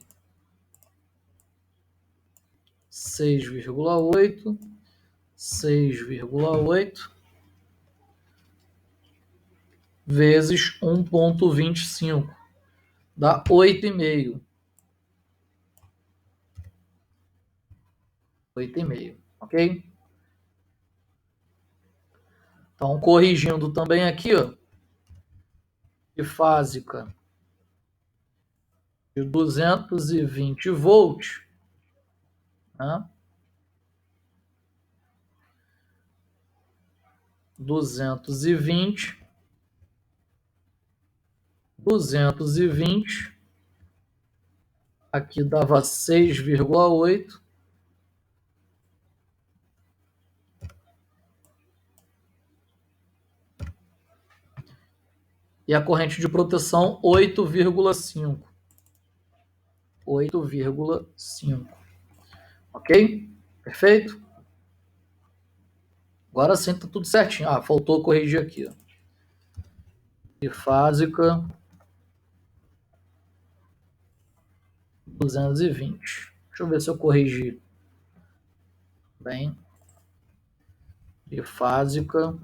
6,8, 6,8 vezes 1,25 dá 8,5. 8,5, ok? Então, corrigindo também aqui, ó, bifásica de 220 volts, né? 220, 220, aqui dava 6,8. E a corrente de proteção 8,5. 8,5. Ok? Perfeito? Agora sim tá tudo certinho. Ah, faltou corrigir aqui. Ó. Bifásica 220. Deixa eu ver se eu corrigi. Bem. Bifásica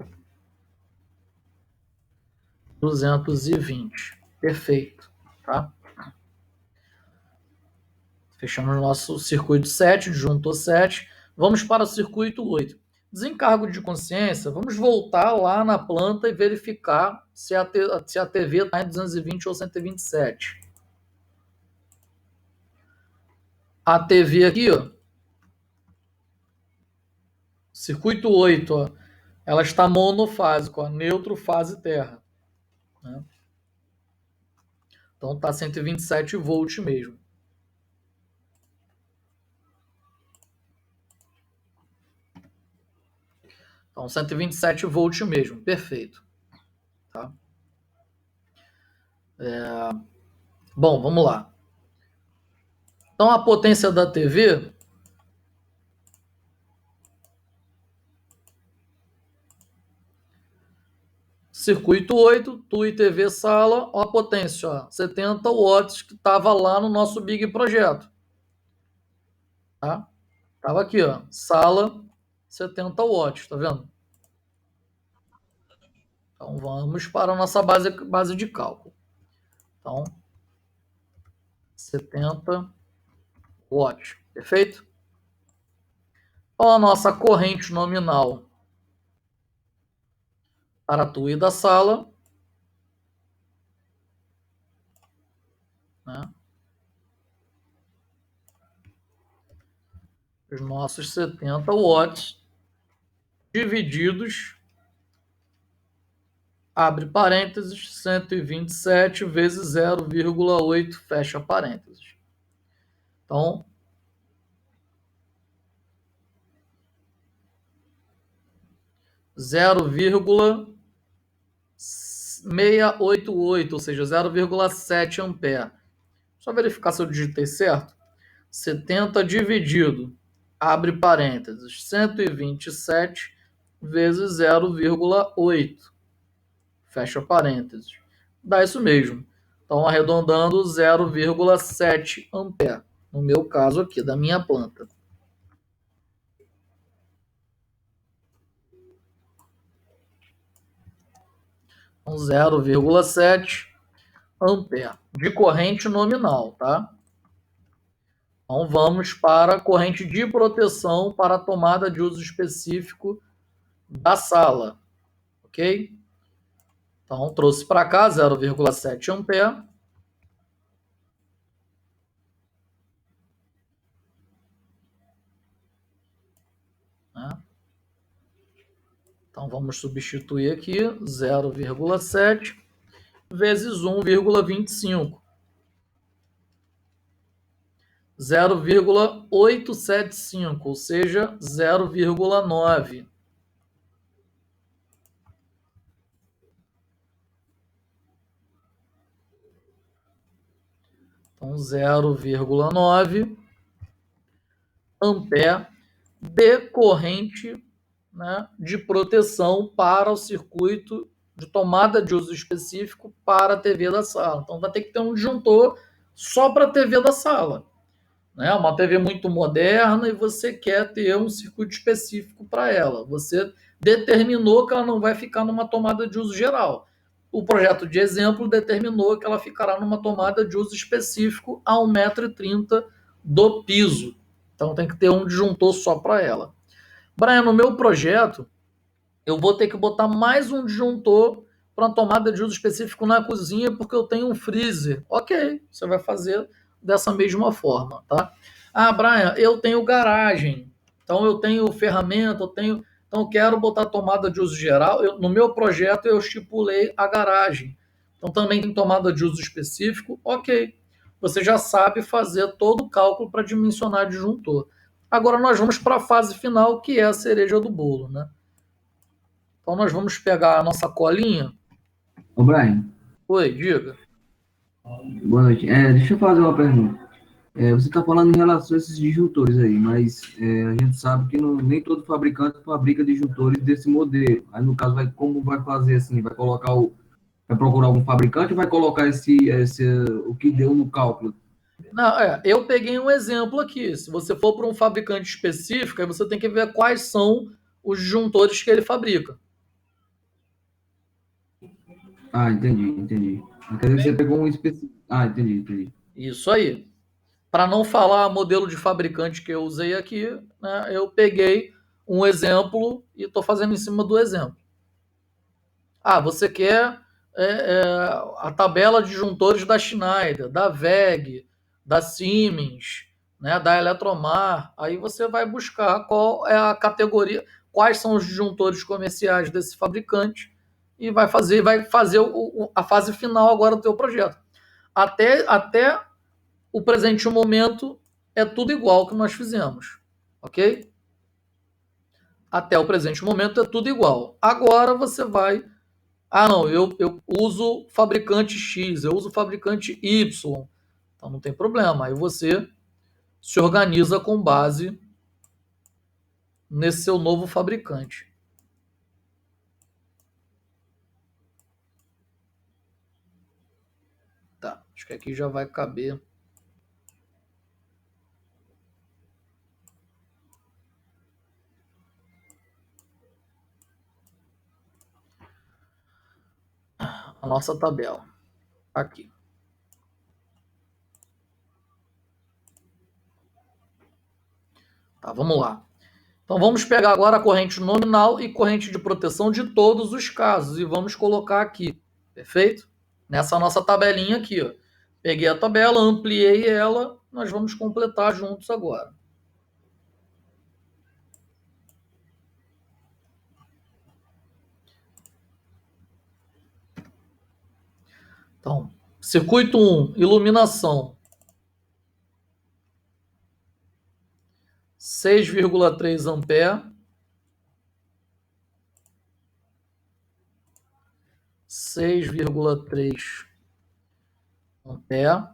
220. Perfeito. Tá? Fechamos o nosso circuito 7, juntou 7. Vamos para o circuito 8. Desencargo de consciência, vamos voltar lá na planta e verificar se a TV está em 220 ou 127. A TV aqui, ó, circuito 8, ó, ela está monofásica, ó, neutro, fase, terra. Né? Então está 127 volts mesmo. Então 127 volts mesmo, perfeito. Tá? Bom, vamos lá. Então a potência da TV circuito 8, TUI TV sala, ó a potência, ó, 70 watts que estava lá no nosso Big Projeto. Tá? Tava aqui, ó, sala 70 watts, tá vendo? Então vamos para a nossa base de cálculo. Então, 70 watts, perfeito? Então a nossa corrente nominal para a TUI da sala, né? Os nossos 70 watts divididos, abre parênteses, 127 vezes 0,8, fecha parênteses. Então, 0,0 688, ou seja, 0,7 ampere. Só verificar se eu digitei certo. 70 dividido, abre parênteses, 127 vezes 0,8, fecha parênteses. Dá isso mesmo. Então, arredondando, 0,7 ampere. No meu caso aqui, da minha planta. Então, 0,7 ampere de corrente nominal, tá? Então, vamos para a corrente de proteção para a tomada de uso específico da sala, ok? Então, trouxe para cá 0,7 ampere. Né? Então, vamos substituir aqui 0,7 vezes 1,25. 0,875, ou seja, 0,9. Então, 0,9 ampere de corrente, né, de proteção para o circuito de tomada de uso específico para a TV da sala. Então, vai ter que ter um disjuntor só para a TV da sala. Né? Uma TV muito moderna e você quer ter um circuito específico para ela. Você determinou que ela não vai ficar numa tomada de uso geral. O projeto de exemplo determinou que ela ficará numa tomada de uso específico a 1,30 m do piso. Então tem que ter um disjuntor só para ela. Brian, no meu projeto, eu vou ter que botar mais um disjuntor para uma tomada de uso específico na cozinha, porque eu tenho um freezer. Ok, você vai fazer dessa mesma forma, tá? Ah, Brian, eu tenho garagem, então eu tenho ferramenta, então eu quero botar tomada de uso geral. No meu projeto eu estipulei a garagem, então também tem tomada de uso específico. Ok, você já sabe fazer todo o cálculo para dimensionar disjuntor. Agora nós vamos para a fase final, que é a cereja do bolo, né? Então nós vamos pegar a nossa colinha. Ô, Brian, Oi, diga. boa noite. Deixa eu fazer uma pergunta. Você está falando em relação a esses disjuntores aí, mas a gente sabe que nem todo fabricante fabrica disjuntores desse modelo. Aí, no caso, como vai fazer assim? Vai procurar algum fabricante ou vai colocar o que deu no cálculo? Não, eu peguei um exemplo aqui. Se você for para um fabricante específico, aí você tem que ver quais são os disjuntores que ele fabrica. Ah, entendi. Quer dizer que você pegou um específico. Ah, entendi. Isso aí. Para não falar modelo de fabricante que eu usei aqui, né, eu peguei um exemplo e estou fazendo em cima do exemplo. Ah, você quer a tabela de disjuntores da Schneider, da WEG, da Siemens, né, da Eletromar. Aí você vai buscar qual é a categoria, quais são os disjuntores comerciais desse fabricante e vai fazer a fase final agora do teu projeto. Até o presente momento é tudo igual que nós fizemos, ok? Até o presente momento é tudo igual. Agora você vai. Ah, não, eu uso fabricante X, eu uso fabricante Y. Então não tem problema. Aí você se organiza com base nesse seu novo fabricante. Tá, acho que aqui já vai caber. A nossa tabela. Aqui. Tá, vamos lá. Então vamos pegar agora a corrente nominal e corrente de proteção de todos os casos e vamos colocar aqui, perfeito? Nessa nossa tabelinha aqui, ó. Peguei a tabela, ampliei ela, nós vamos completar juntos agora. Então, circuito 1, iluminação. 6,3 ampere. 6,3 ampere.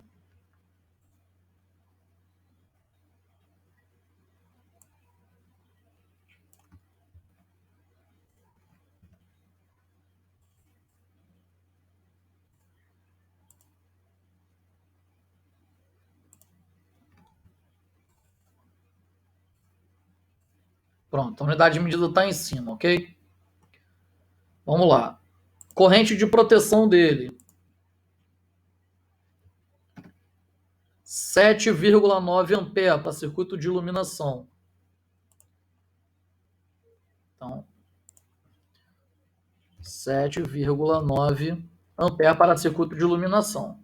Pronto, a unidade de medida está em cima, ok? Vamos lá. Corrente de proteção dele. 7,9 ampere para circuito de iluminação. Então, 7,9 ampere para circuito de iluminação.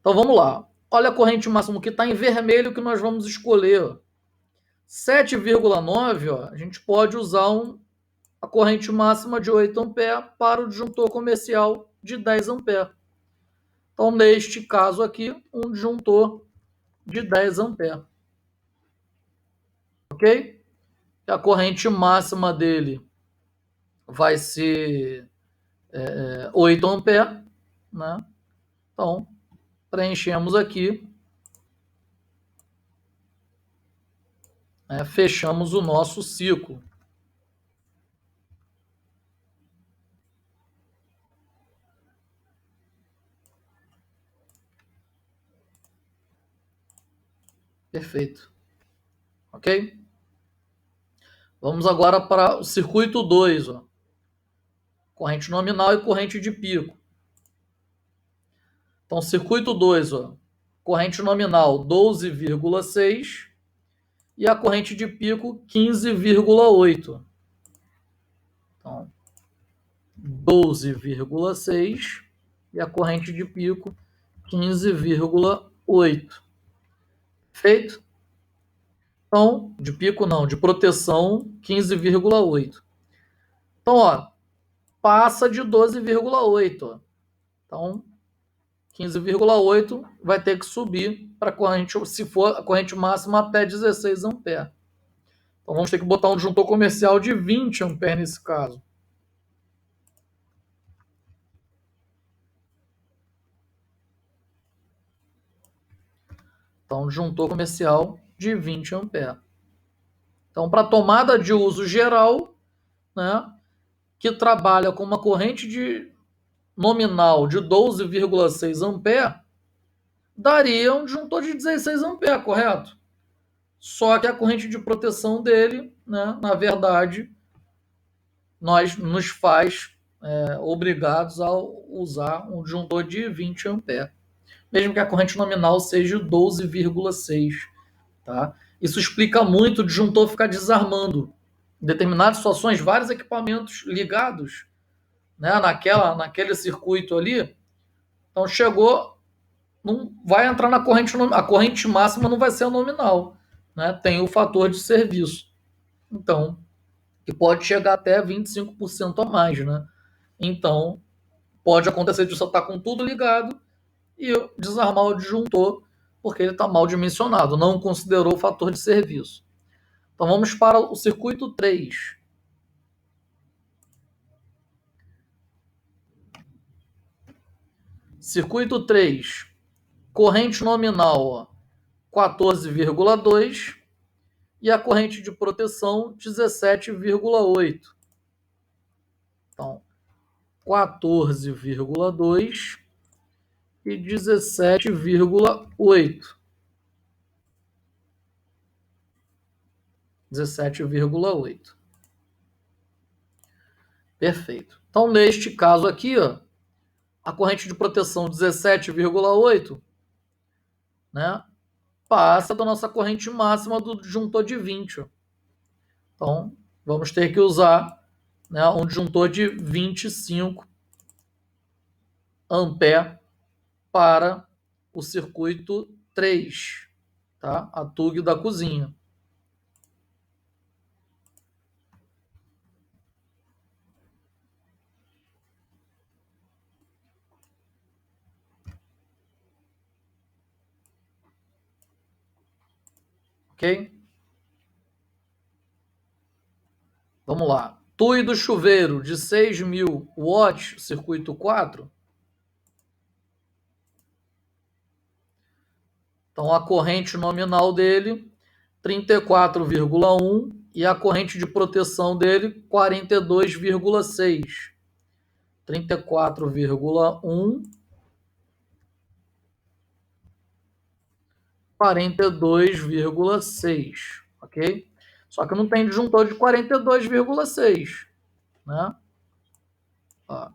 Então, vamos lá. Olha a corrente máxima que está em vermelho que nós vamos escolher. 7,9, a gente pode usar a corrente máxima de 8 ampere para o disjuntor comercial de 10 ampere. Então, neste caso aqui, um disjuntor de 10 ampere. Ok? A corrente máxima dele vai ser 8 ampere, né? Então, preenchemos aqui, fechamos o nosso ciclo. Perfeito. Ok? Vamos agora para o circuito 2, ó. Corrente nominal e corrente de pico. Então, circuito 2, ó, corrente nominal 12,6 e a corrente de pico 15,8. Então, 12,6 e a corrente de pico 15,8. Feito? Então, de pico não, de proteção 15,8. Então, ó, passa de 12,8. Então, 15,8 vai ter que subir para a corrente, se for a corrente máxima até 16 ampere. Então, vamos ter que botar um disjuntor comercial de 20 ampere nesse caso. Então, disjuntor comercial de 20 ampere. Então, para tomada de uso geral, né, que trabalha com uma corrente nominal de 12,6 ampere, daria um disjuntor de 16 ampere, correto? Só que a corrente de proteção dele, né, na verdade, nos faz obrigados a usar um disjuntor de 20 ampere, mesmo que a corrente nominal seja 12,6. Tá? Isso explica muito o disjuntor ficar desarmando. Em determinadas situações, vários equipamentos ligados, né, naquele circuito ali, então chegou, não vai entrar na corrente, a corrente máxima não vai ser a nominal, né? Tem o fator de serviço. Então, que pode chegar até 25% a mais, né? Então, pode acontecer de você estar com tudo ligado e desarmar o disjuntor porque ele está mal dimensionado, não considerou o fator de serviço. Então, vamos para o circuito 3. Circuito 3, corrente nominal 14,2 e a corrente de proteção 17,8. Então, 14,2 e 17,8. 17,8. Perfeito. Então, neste caso aqui, ó, a corrente de proteção 17,8, né, passa da nossa corrente máxima do disjuntor de 20. Ó. Então, vamos ter que usar, né, um disjuntor de 25 ampere para o circuito 3, tá? A TUG da cozinha. Ok? Vamos lá. TUI do chuveiro de 6.000 watts, circuito 4. Então, a corrente nominal dele, 34,1, e a corrente de proteção dele, 42,6. 34,1, 42,6, ok? Só que não tem disjuntor de 42,6, né? Ó,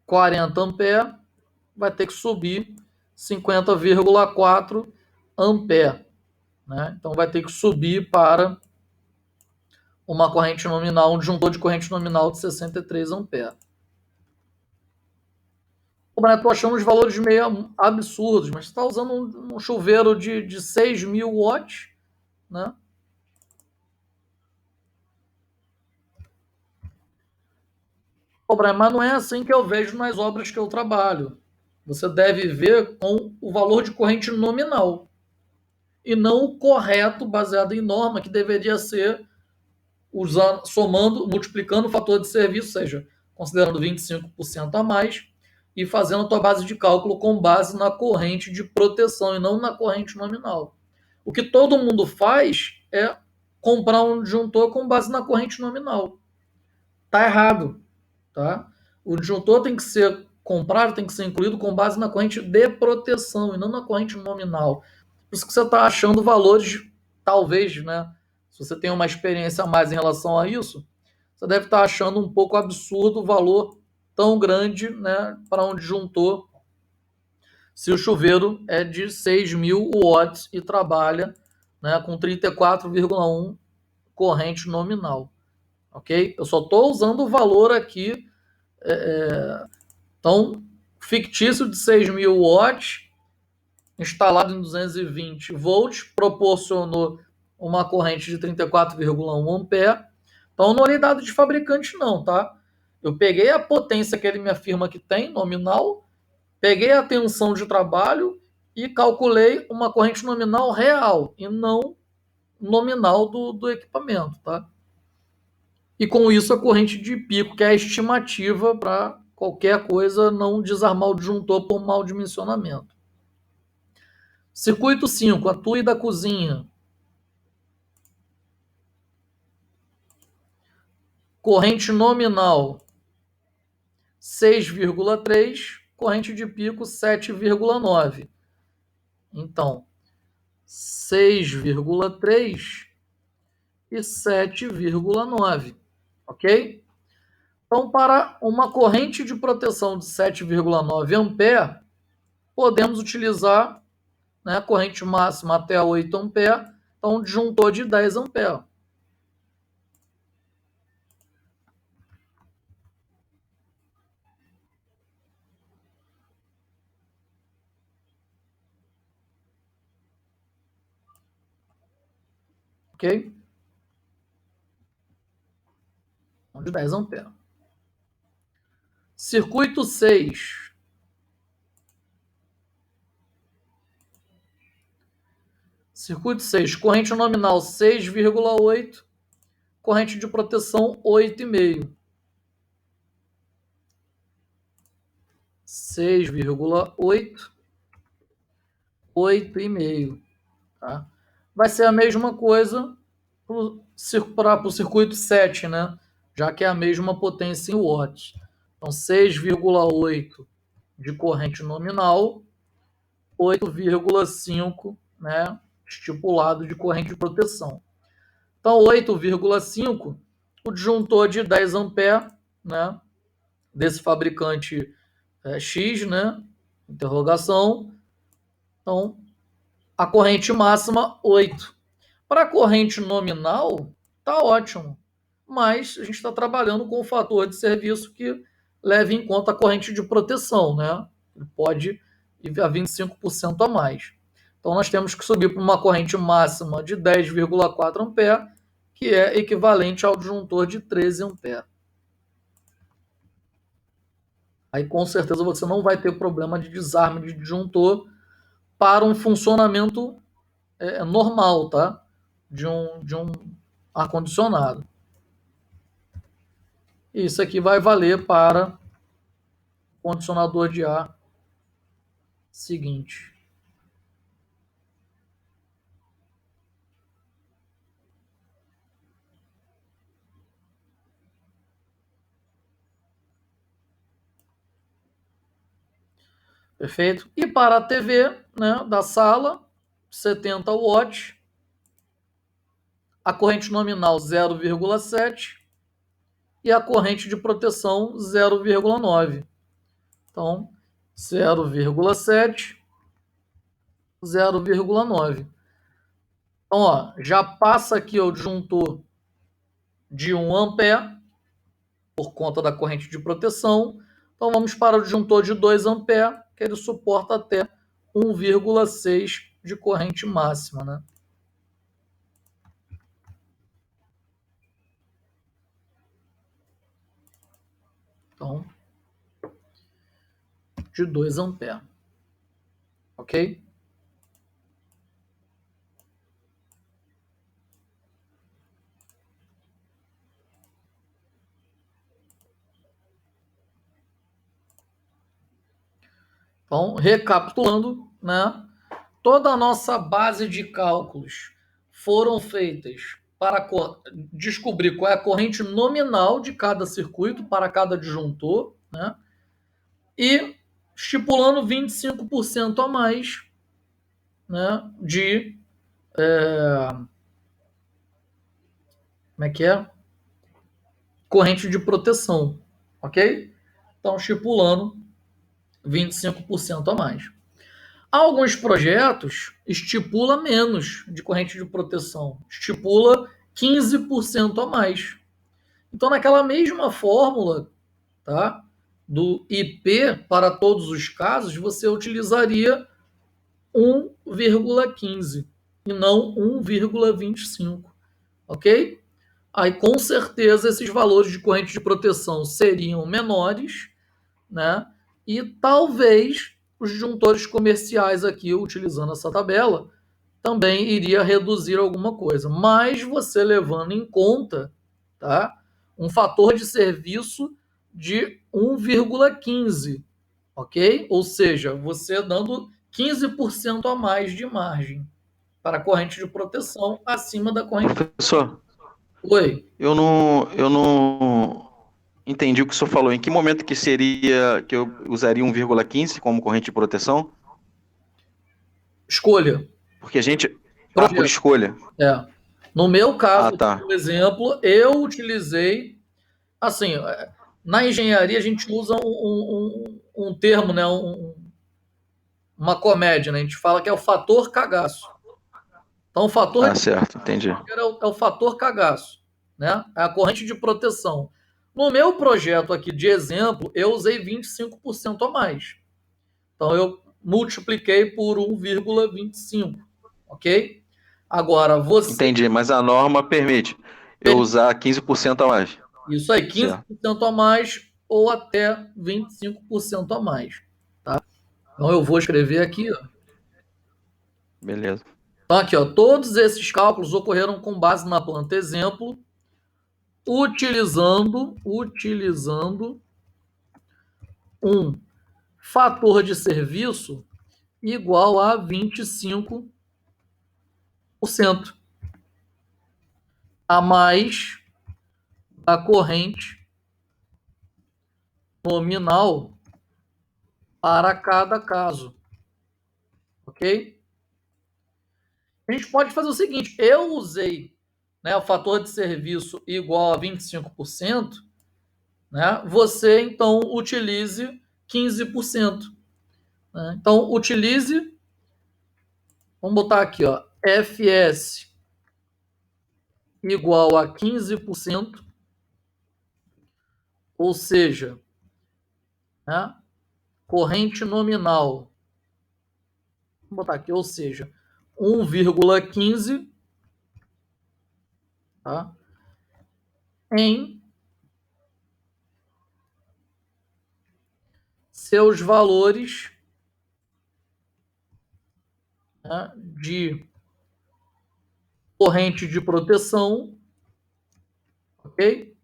40 ampere vai ter que subir 50,4 ampere, né? Então vai ter que subir para uma corrente nominal, um disjuntor de corrente nominal de 63 ampere. Estou achando os valores meio absurdos, mas você está usando um chuveiro de 6.000 watts, né? Mas não é assim que eu vejo nas obras que eu trabalho. Você deve ver com o valor de corrente nominal e não o correto baseado em norma, que deveria ser somando, multiplicando o fator de serviço, ou seja, considerando 25% a mais e fazendo a tua base de cálculo com base na corrente de proteção e não na corrente nominal. O que todo mundo faz é comprar um disjuntor com base na corrente nominal. Tá errado, tá? O disjuntor tem que ser comprado, tem que ser incluído com base na corrente de proteção e não na corrente nominal. Por isso que você está achando valores, talvez, né? Se você tem uma experiência a mais em relação a isso, você deve estar achando um pouco absurdo o valor tão grande, né, para um disjuntor, se o chuveiro é de 6.000 watts e trabalha, né, com 34,1 corrente nominal, ok? Eu só estou usando o valor aqui, então, fictício de 6.000 watts, instalado em 220 volts, proporcionou uma corrente de 34,1 ampere. Então, não olhei dado de fabricante não, tá? Eu peguei a potência que ele me afirma que tem, nominal, peguei a tensão de trabalho e calculei uma corrente nominal real e não nominal do equipamento, tá? E com isso a corrente de pico, que é a estimativa para qualquer coisa não desarmar o disjuntor por mau dimensionamento. Circuito 5, a TUI da cozinha. Corrente nominal 6,3, corrente de pico 7,9. Então, 6,3 e 7,9, ok? Então, para uma corrente de proteção de 7,9 ampere, podemos utilizar, né, a corrente máxima até 8 ampere, então um disjuntor de 10 ampere. Ok? De 10 amperes. Circuito 6. Circuito 6. Corrente nominal 6,8. Corrente de proteção 8,5. 6,8. 8,5. Tá? Vai ser a mesma coisa para o circuito 7, né? Já que é a mesma potência em watts. Então, 6,8 de corrente nominal, 8,5, né, estipulado de corrente de proteção. Então, 8,5, o disjuntor de 10 ampere, né, desse fabricante X, né, interrogação. Então, a corrente máxima, 8. Para a corrente nominal, tá ótimo, mas a gente está trabalhando com o fator de serviço que leve em conta a corrente de proteção, né? Ele pode ir a 25% a mais. Então, nós temos que subir para uma corrente máxima de 10,4 ampere, que é equivalente ao disjuntor de 13 ampere. Aí, com certeza, você não vai ter problema de desarme de disjuntor para um funcionamento normal, tá? De um ar-condicionado. Isso aqui vai valer para o condicionador de ar seguinte. Perfeito? E para a TV, né, da sala, 70 watts, a corrente nominal 0,7 e a corrente de proteção 0,9. Então, 0,7, 0,9. Então, ó, já passa aqui o disjuntor de 1 ampere por conta da corrente de proteção. Então, vamos para o disjuntor de 2 ampere, que ele suporta até 1,6 de corrente máxima, né? Então, de 2 ampere. Ok? Então, recapitulando, né? Toda a nossa base de cálculos foram feitas para descobrir qual é a corrente nominal de cada circuito para cada disjuntor, né? E estipulando 25% a mais, né, de como é que é? Corrente de proteção, ok? Então, estipulando 25% a mais. Alguns projetos estipula menos de corrente de proteção, estipula 15% a mais. Então, naquela mesma fórmula, tá, do IP para todos os casos, você utilizaria 1,15 e não 1,25, ok? Aí, com certeza, esses valores de corrente de proteção seriam menores, né? E talvez os disjuntores comerciais aqui, utilizando essa tabela, também iria reduzir alguma coisa. Mas você levando em conta, tá, um fator de serviço de 1,15, ok? Ou seja, você dando 15% a mais de margem para a corrente de proteção acima da corrente. Professor, Oi. eu não entendi o que o senhor falou. Em que momento que seria que eu usaria 1,15 como corrente de proteção? Escolha. Porque a gente. Ah, por Projeto. escolha. É. No meu caso, Ah, tá. por exemplo, eu utilizei, assim, na engenharia a gente usa um termo, né, uma comédia, né, a gente fala que é o fator cagaço. Então, o fator Ah, certo, entendi. é o fator cagaço, né, é a corrente de proteção. No meu projeto aqui de exemplo, eu usei 25% a mais. Então, eu multipliquei por 1,25, ok? Agora, você... Entendi, mas a norma permite eu usar 15% a mais. Isso aí, Certo. 15% a mais ou até 25% a mais, tá? Então eu vou escrever aqui, ó. Beleza. Então aqui, ó, todos esses cálculos ocorreram com base na planta exemplo, utilizando um fator de serviço igual a 25% a mais da corrente nominal para cada caso, ok? A gente pode fazer o seguinte: eu usei, né, o fator de serviço igual a 25%, né, você então utilize 15%. Né? Então, utilize, vamos botar aqui, ó, FS igual a 15%, ou seja, né, corrente nominal, vamos botar aqui, ou seja, 1,15, tá, em seus valores, né, de corrente de proteção, ok?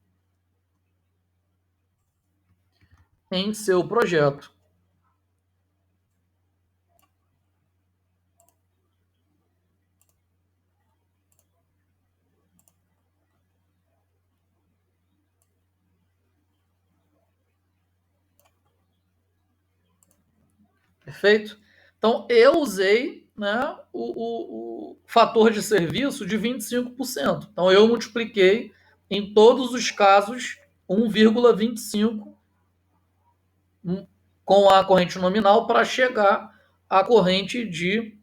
em seu projeto. Perfeito? Então, eu usei, né, o fator de serviço de 25%. Então, eu multipliquei em todos os casos 1,25 com a corrente nominal para chegar à corrente de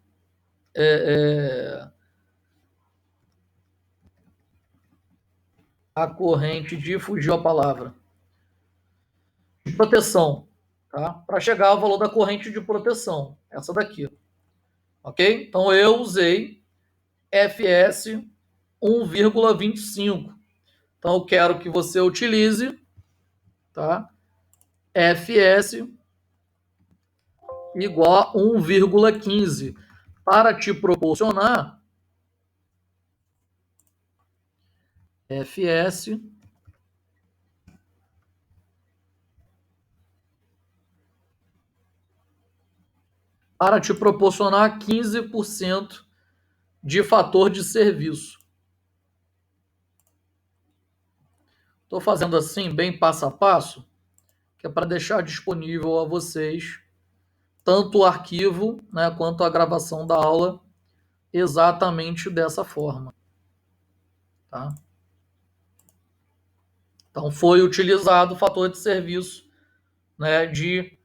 fugiu a palavra, de proteção, tá? Para chegar ao valor da corrente de proteção, essa daqui, ok? Então eu usei FS 1,25. Então eu quero que você utilize, tá? FS igual a 1,15 para te proporcionar FS para te proporcionar 15% de fator de serviço. Estou fazendo assim, bem passo a passo, que é para deixar disponível a vocês tanto o arquivo, né, quanto a gravação da aula exatamente dessa forma. Tá? Então, foi utilizado o fator de serviço, né, de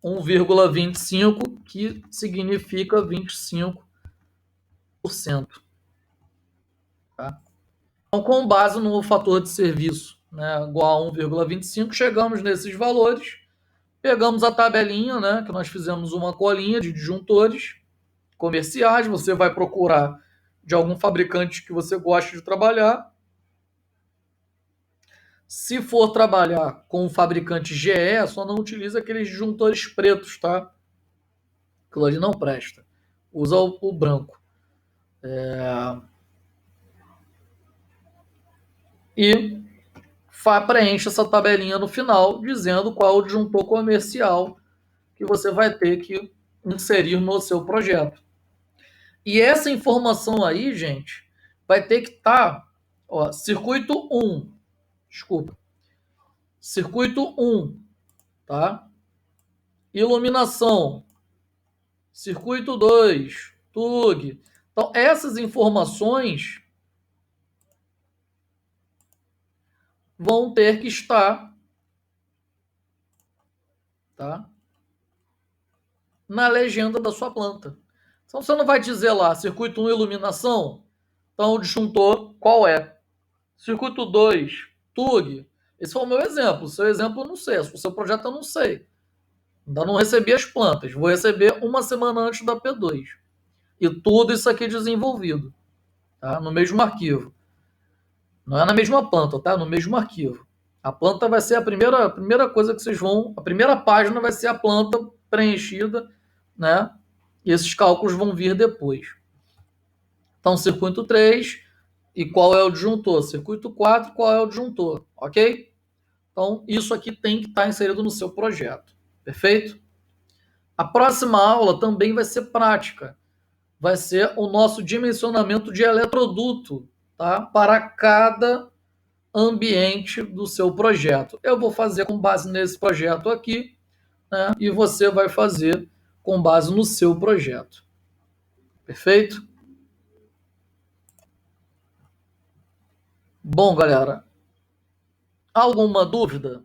1,25, que significa 25%. Tá? Então, com base no fator de serviço, né, igual a 1,25, chegamos nesses valores, pegamos a tabelinha, né, que nós fizemos uma colinha de disjuntores comerciais, você vai procurar de algum fabricante que você goste de trabalhar. Se for trabalhar com o fabricante GE, só não utiliza aqueles disjuntores pretos, tá? Aquilo ali não presta. Usa o branco. E preenche essa tabelinha no final, dizendo qual o disjuntor comercial que você vai ter que inserir no seu projeto. E essa informação aí, gente, vai ter que estar, circuito 1, desculpa, circuito 1, tá? Iluminação, circuito 2, TUG. Então, essas informações vão ter que estar, tá, na legenda da sua planta. Então, você não vai dizer lá, circuito 1, iluminação, então o disjuntor qual é? Circuito 2, TUG. Esse foi o meu exemplo. O seu exemplo eu não sei. O seu projeto eu não sei. Ainda não recebi as plantas. Vou receber uma semana antes da P2. E tudo isso aqui desenvolvido, tá? No mesmo arquivo. Não é na mesma planta, tá? No mesmo arquivo. A planta vai ser a primeira coisa que vocês vão... A primeira página vai ser a planta preenchida, né? E esses cálculos vão vir depois. Então, circuito 3, e qual é o disjuntor? Circuito 4, qual é o disjuntor? Ok? Então, isso aqui tem que estar inserido no seu projeto. Perfeito? A próxima aula também vai ser prática. Vai ser o nosso dimensionamento de eletroduto, tá? Para cada ambiente do seu projeto. Eu vou fazer com base nesse projeto aqui, né? E você vai fazer com base no seu projeto. Perfeito? Bom, galera, alguma dúvida?